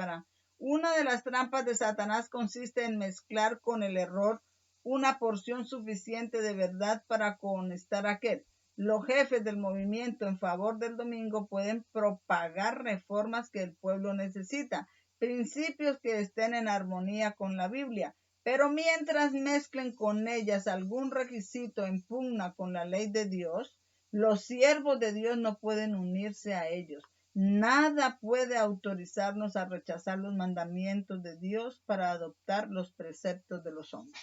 una de las trampas de Satanás consiste en mezclar con el error una porción suficiente de verdad para cohonestar aquel. Los jefes del movimiento en favor del domingo pueden propagar reformas que el pueblo necesita, principios que estén en armonía con la Biblia, pero mientras mezclen con ellas algún requisito en pugna con la ley de Dios, los siervos de Dios no pueden unirse a ellos. Nada puede autorizarnos a rechazar los mandamientos de Dios para adoptar los preceptos de los hombres.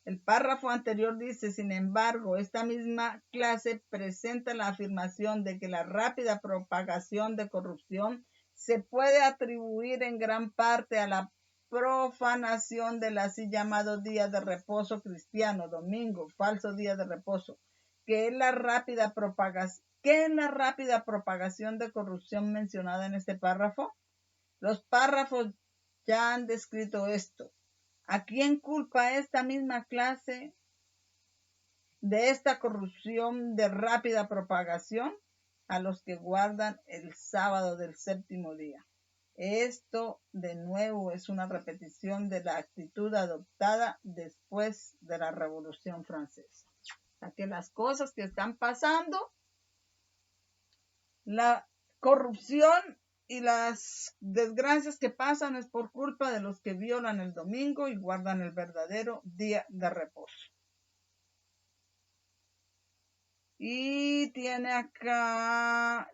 El párrafo anterior dice, sin embargo, esta misma clase presenta la afirmación de que la rápida propagación de corrupción se puede atribuir en gran parte a la profanación del así llamado día de reposo cristiano, domingo, falso día de reposo, que es la rápida propagación de corrupción mencionada en este párrafo. Los párrafos ya han descrito esto. ¿A quién culpa esta misma clase de esta corrupción de rápida propagación? A los que guardan el sábado del séptimo día. Esto, de nuevo, es una repetición de la actitud adoptada después de la Revolución Francesa. O sea, que las cosas que están pasando, la corrupción y las desgracias que pasan es por culpa de los que violan el domingo y guardan el verdadero día de reposo. Y tiene acá,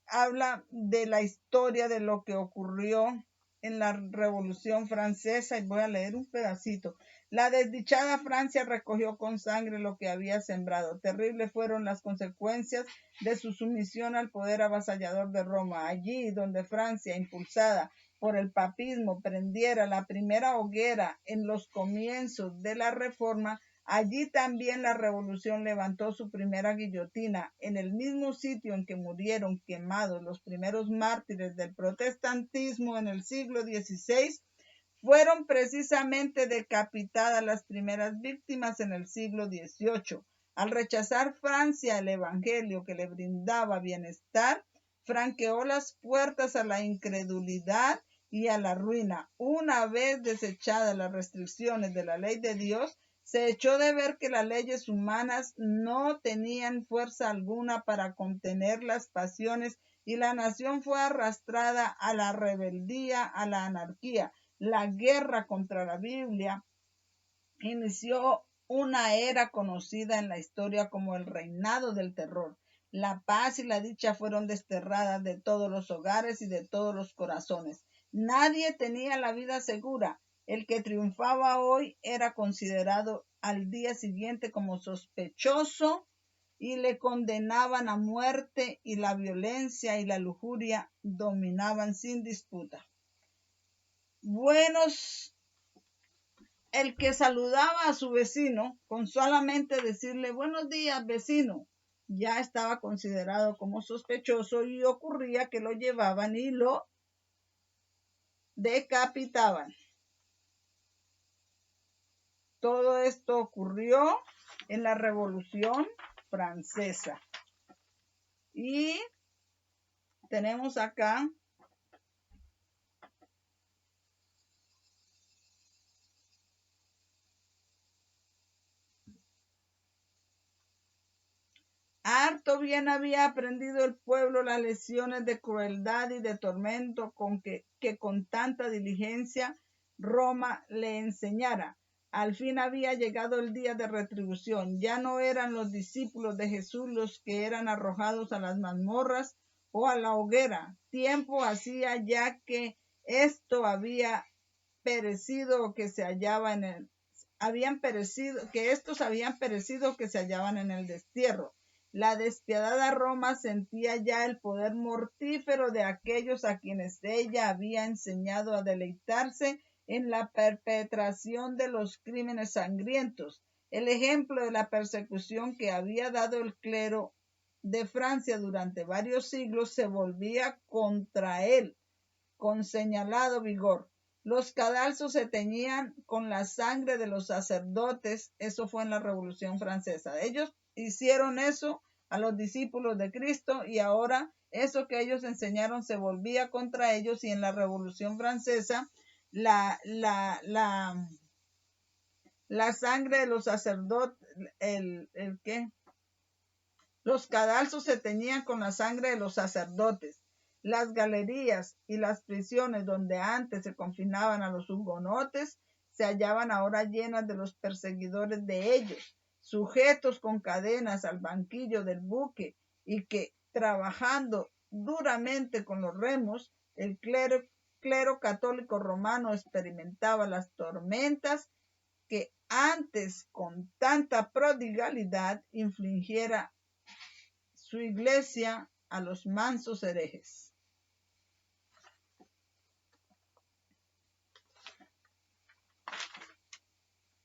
habla de la historia de lo que ocurrió en la Revolución Francesa, y voy a leer un pedacito. La desdichada Francia recogió con sangre lo que había sembrado. Terribles fueron las consecuencias de su sumisión al poder avasallador de Roma. Allí donde Francia, impulsada por el papismo, prendiera la primera hoguera en los comienzos de la Reforma, allí también la revolución levantó su primera guillotina. En el mismo sitio en que murieron quemados los primeros mártires del protestantismo en el siglo XVI, fueron precisamente decapitadas las primeras víctimas en el siglo XVIII. Al rechazar Francia el evangelio que le brindaba bienestar, franqueó las puertas a la incredulidad y a la ruina. Una vez desechadas las restricciones de la ley de Dios, se echó de ver que las leyes humanas no tenían fuerza alguna para contener las pasiones y la nación fue arrastrada a la rebeldía, a la anarquía. La guerra contra la Biblia inició una era conocida en la historia como el reinado del terror. La paz y la dicha fueron desterradas de todos los hogares y de todos los corazones. Nadie tenía la vida segura. El que triunfaba hoy era considerado al día siguiente como sospechoso y le condenaban a muerte, y la violencia y la lujuria dominaban sin disputa. Buenos, el que saludaba a su vecino con solamente decirle buenos días, vecino, ya estaba considerado como sospechoso y ocurría que lo llevaban y lo decapitaban. Todo esto ocurrió en la Revolución Francesa. Y tenemos acá harto bien había aprendido el pueblo las lecciones de crueldad y de tormento que con tanta diligencia Roma le enseñara. Al fin había llegado el día de retribución. Ya no eran los discípulos de Jesús los que eran arrojados a las mazmorras o a la hoguera. Tiempo hacía ya que esto había perecido o que se hallaba en el habían perecido, que estos habían perecido que se hallaban en el destierro. La despiadada Roma sentía ya el poder mortífero de aquellos a quienes ella había enseñado a deleitarse en la perpetración de los crímenes sangrientos. El ejemplo de la persecución que había dado el clero de Francia durante varios siglos se volvía contra él con señalado vigor. Los cadalzos se teñían con la sangre de los sacerdotes. Eso fue en la Revolución Francesa. Ellos hicieron eso a los discípulos de Cristo y ahora eso que ellos enseñaron se volvía contra ellos, y en la Revolución Francesa la sangre de los sacerdotes, ¿qué? Los cadalzos se teñían con la sangre de los sacerdotes. Las galerías y las prisiones donde antes se confinaban a los hugonotes se hallaban ahora llenas de los perseguidores de ellos, sujetos con cadenas al banquillo del buque, y que, trabajando duramente con los remos, el clero católico romano experimentaba las tormentas que antes con tanta prodigalidad infligiera su iglesia a los mansos herejes.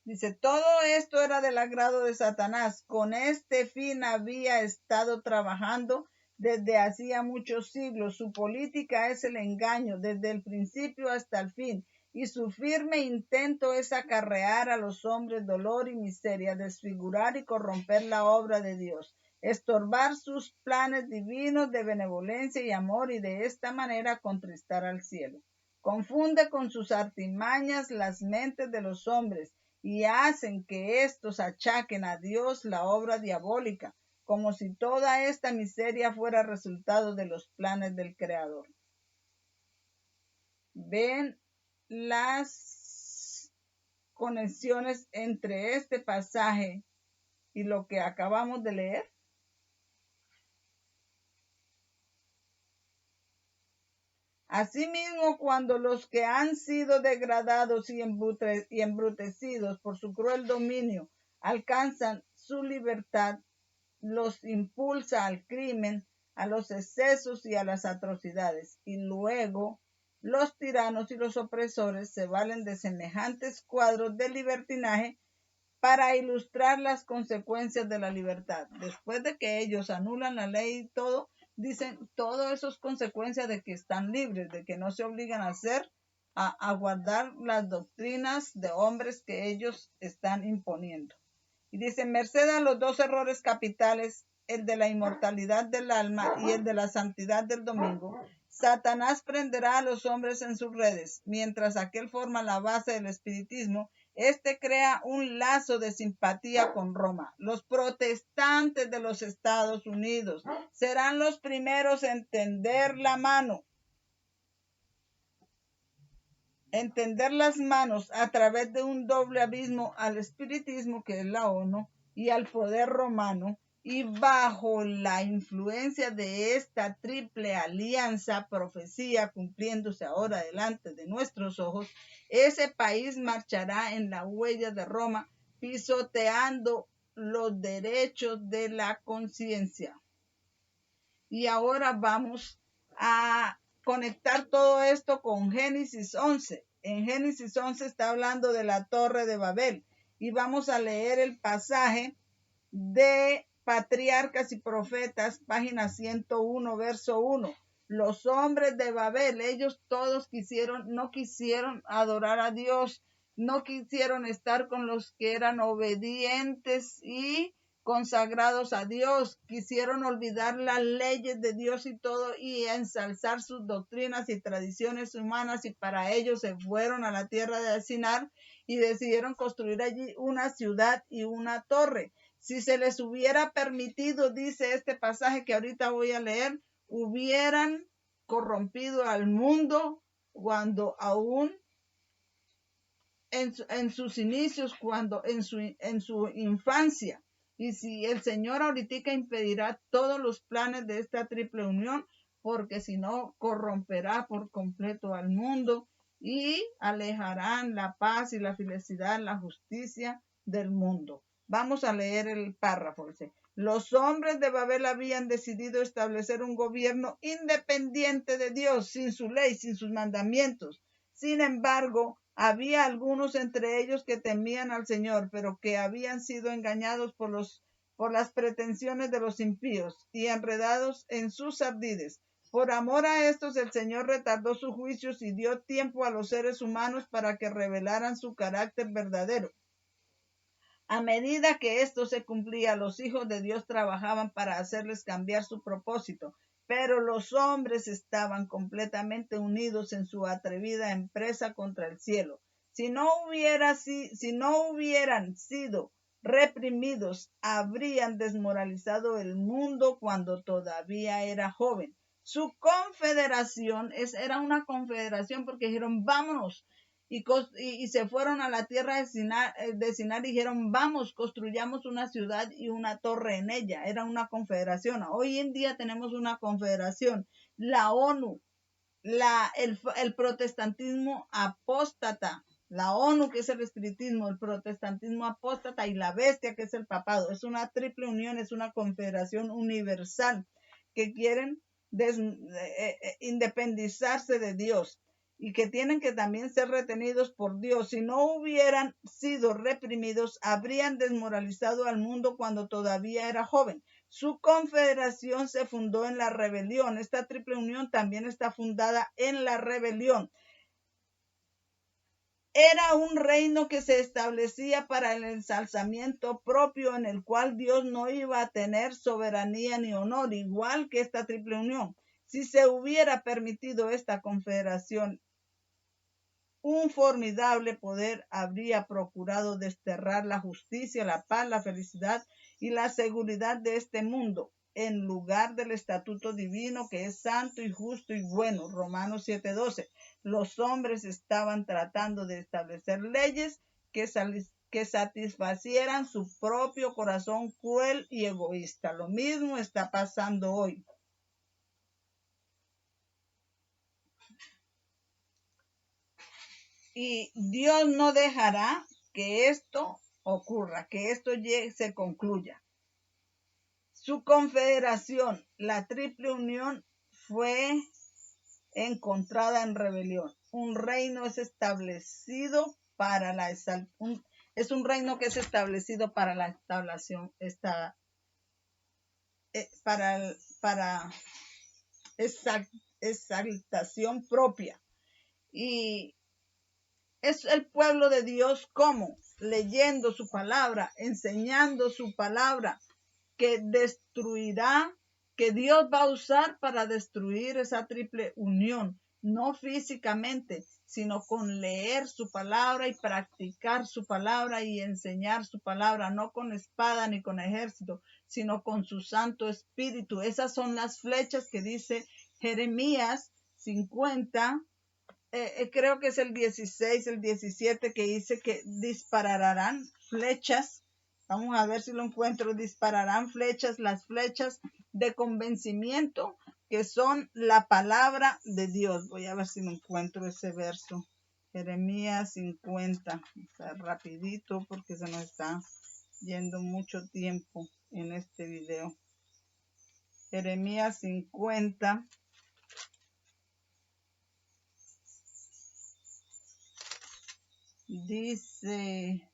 Dice, todo esto era del agrado de Satanás. Con este fin había estado trabajando desde hacía muchos siglos. Su política es el engaño desde el principio hasta el fin, y su firme intento es acarrear a los hombres dolor y miseria, desfigurar y corromper la obra de Dios, estorbar sus planes divinos de benevolencia y amor, y de esta manera contristar al cielo. Confunde con sus artimañas las mentes de los hombres y hacen que éstos achaquen a Dios la obra diabólica, como si toda esta miseria fuera resultado de los planes del Creador. ¿Ven las conexiones entre este pasaje y lo que acabamos de leer? Asimismo, cuando los que han sido degradados y embrutecidos por su cruel dominio alcanzan su libertad, los impulsa al crimen, a los excesos y a las atrocidades. Y luego los tiranos y los opresores se valen de semejantes cuadros de libertinaje para ilustrar las consecuencias de la libertad. Después de que ellos anulan la ley y todo, dicen todo eso es consecuencia de que están libres, de que no se obligan a hacer, a guardar las doctrinas de hombres que ellos están imponiendo. Y dice, merced a los dos errores capitales, el de la inmortalidad del alma y el de la santidad del domingo, Satanás prenderá a los hombres en sus redes, mientras aquel forma la base del espiritismo. Este crea un lazo de simpatía con Roma. Los protestantes de los Estados Unidos serán los primeros en tender la mano, entender las manos a través de un doble abismo al espiritismo, que es la ONU, y al poder romano, y bajo la influencia de esta triple alianza, profecía cumpliéndose ahora delante de nuestros ojos, ese país marchará en la huella de Roma, pisoteando los derechos de la conciencia. Y ahora vamos a conectar todo esto con Génesis 11. En Génesis 11 está hablando de la Torre de Babel y vamos a leer el pasaje de Patriarcas y Profetas, página 101, verso 1. Los hombres de Babel, ellos todos no quisieron adorar a Dios, no quisieron estar con los que eran obedientes y consagrados a Dios, quisieron olvidar las leyes de Dios y todo y ensalzar sus doctrinas y tradiciones humanas, y para ello se fueron a la tierra de Sinar y decidieron construir allí una ciudad y una torre. Si se les hubiera permitido, dice este pasaje que ahorita voy a leer, hubieran corrompido al mundo cuando aún en sus inicios, cuando en su infancia. Y si el Señor ahorita impedirá todos los planes de esta triple unión, porque si no corromperá por completo al mundo y alejarán la paz y la felicidad, la justicia del mundo. Vamos a leer el párrafo. Los hombres de Babel habían decidido establecer un gobierno independiente de Dios, sin su ley, sin sus mandamientos. Sin embargo, había algunos entre ellos que temían al Señor, pero que habían sido engañados por las pretensiones de los impíos y enredados en sus ardides. Por amor a estos, el Señor retardó sus juicios y dio tiempo a los seres humanos para que revelaran su carácter verdadero. A medida que esto se cumplía, los hijos de Dios trabajaban para hacerles cambiar su propósito, pero los hombres estaban completamente unidos en su atrevida empresa contra el cielo. Si no hubieran sido reprimidos, habrían desmoralizado el mundo cuando todavía era joven. Su confederación era una confederación porque dijeron, vámonos. Y se fueron a la tierra de Sinar y dijeron, vamos, construyamos una ciudad y una torre en ella. Era una confederación. Hoy en día tenemos una confederación. La ONU, el protestantismo apóstata, la ONU, que es el espiritismo, el protestantismo apóstata, y la bestia, que es el papado. Es una triple unión, es una confederación universal que quieren independizarse de Dios, y que tienen que también ser retenidos por Dios. Si no hubieran sido reprimidos, habrían desmoralizado al mundo cuando todavía era joven. Su confederación se fundó en la rebelión. Esta triple unión también está fundada en la rebelión. Era un reino que se establecía para el ensalzamiento propio, en el cual Dios no iba a tener soberanía ni honor, igual que esta triple unión. Si se hubiera permitido esta confederación, un formidable poder habría procurado desterrar la justicia, la paz, la felicidad y la seguridad de este mundo. en lugar del estatuto divino que es santo y justo y bueno. Romanos 7:12. Los hombres estaban tratando de establecer leyes que satisfacieran su propio corazón cruel y egoísta. Lo mismo está pasando hoy. Y Dios no dejará que esto ocurra, que esto se concluya. Su confederación, la triple unión, fue encontrada en rebelión. Un reino es establecido para la es un reino que es establecido para la para exaltación propia. Y es el pueblo de Dios, ¿cómo? Leyendo su palabra, enseñando su palabra, que destruirá, que Dios va a usar para destruir esa triple unión, no físicamente, sino con leer su palabra y practicar su palabra y enseñar su palabra, no con espada ni con ejército, sino con su Santo Espíritu. Esas son las flechas que dice Jeremías 50. Creo que es el 16, el 17, que dice que dispararán flechas. Vamos a ver si lo encuentro. Dispararán flechas, las flechas de convencimiento, que son la palabra de Dios. Voy a ver si lo encuentro ese verso. Jeremías 50. O sea, rapidito porque se nos está yendo mucho tiempo en este video. Jeremías 50. Dice...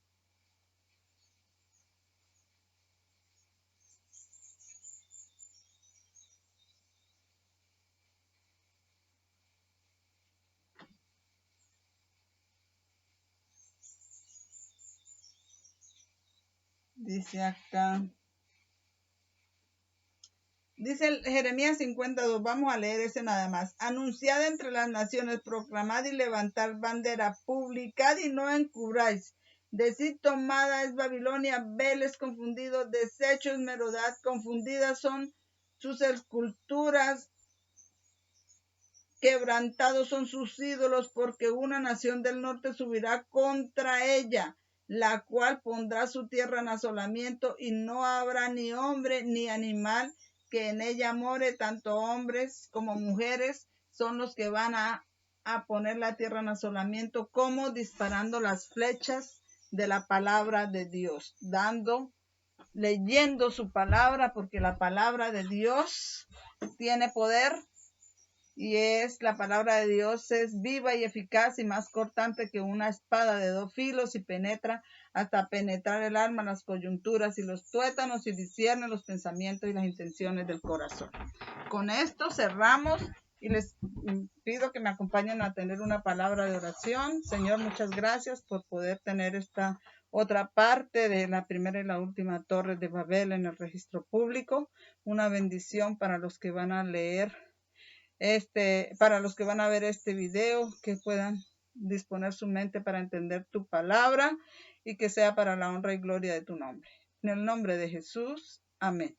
Dice acá, dice el Jeremías 52, vamos a leer ese nada más. Anunciad entre las naciones, proclamad y levantad bandera, publicad y no encubráis. Decid, tomada es Babilonia, veles confundidos, desechos Merodad, confundidas son sus esculturas, quebrantados son sus ídolos, porque una nación del norte subirá contra ella, la cual pondrá su tierra en asolamiento, y no habrá ni hombre ni animal que en ella more. Tanto hombres como mujeres son los que van a poner la tierra en asolamiento, como disparando las flechas de la palabra de Dios, leyendo su palabra, porque la palabra de Dios tiene poder. Y la palabra de Dios es viva y eficaz y más cortante que una espada de 2 filos, y penetra hasta penetrar el alma, las coyunturas y los tuétanos, y discierne los pensamientos y las intenciones del corazón. Con esto cerramos y les pido que me acompañen a tener una palabra de oración. Señor, muchas gracias por poder tener esta otra parte de la primera y la última torre de Babel en el registro público. Una bendición para los que van a leer para los que van a ver este video, que puedan disponer su mente para entender tu palabra y que sea para la honra y gloria de tu nombre. En el nombre de Jesús, amén.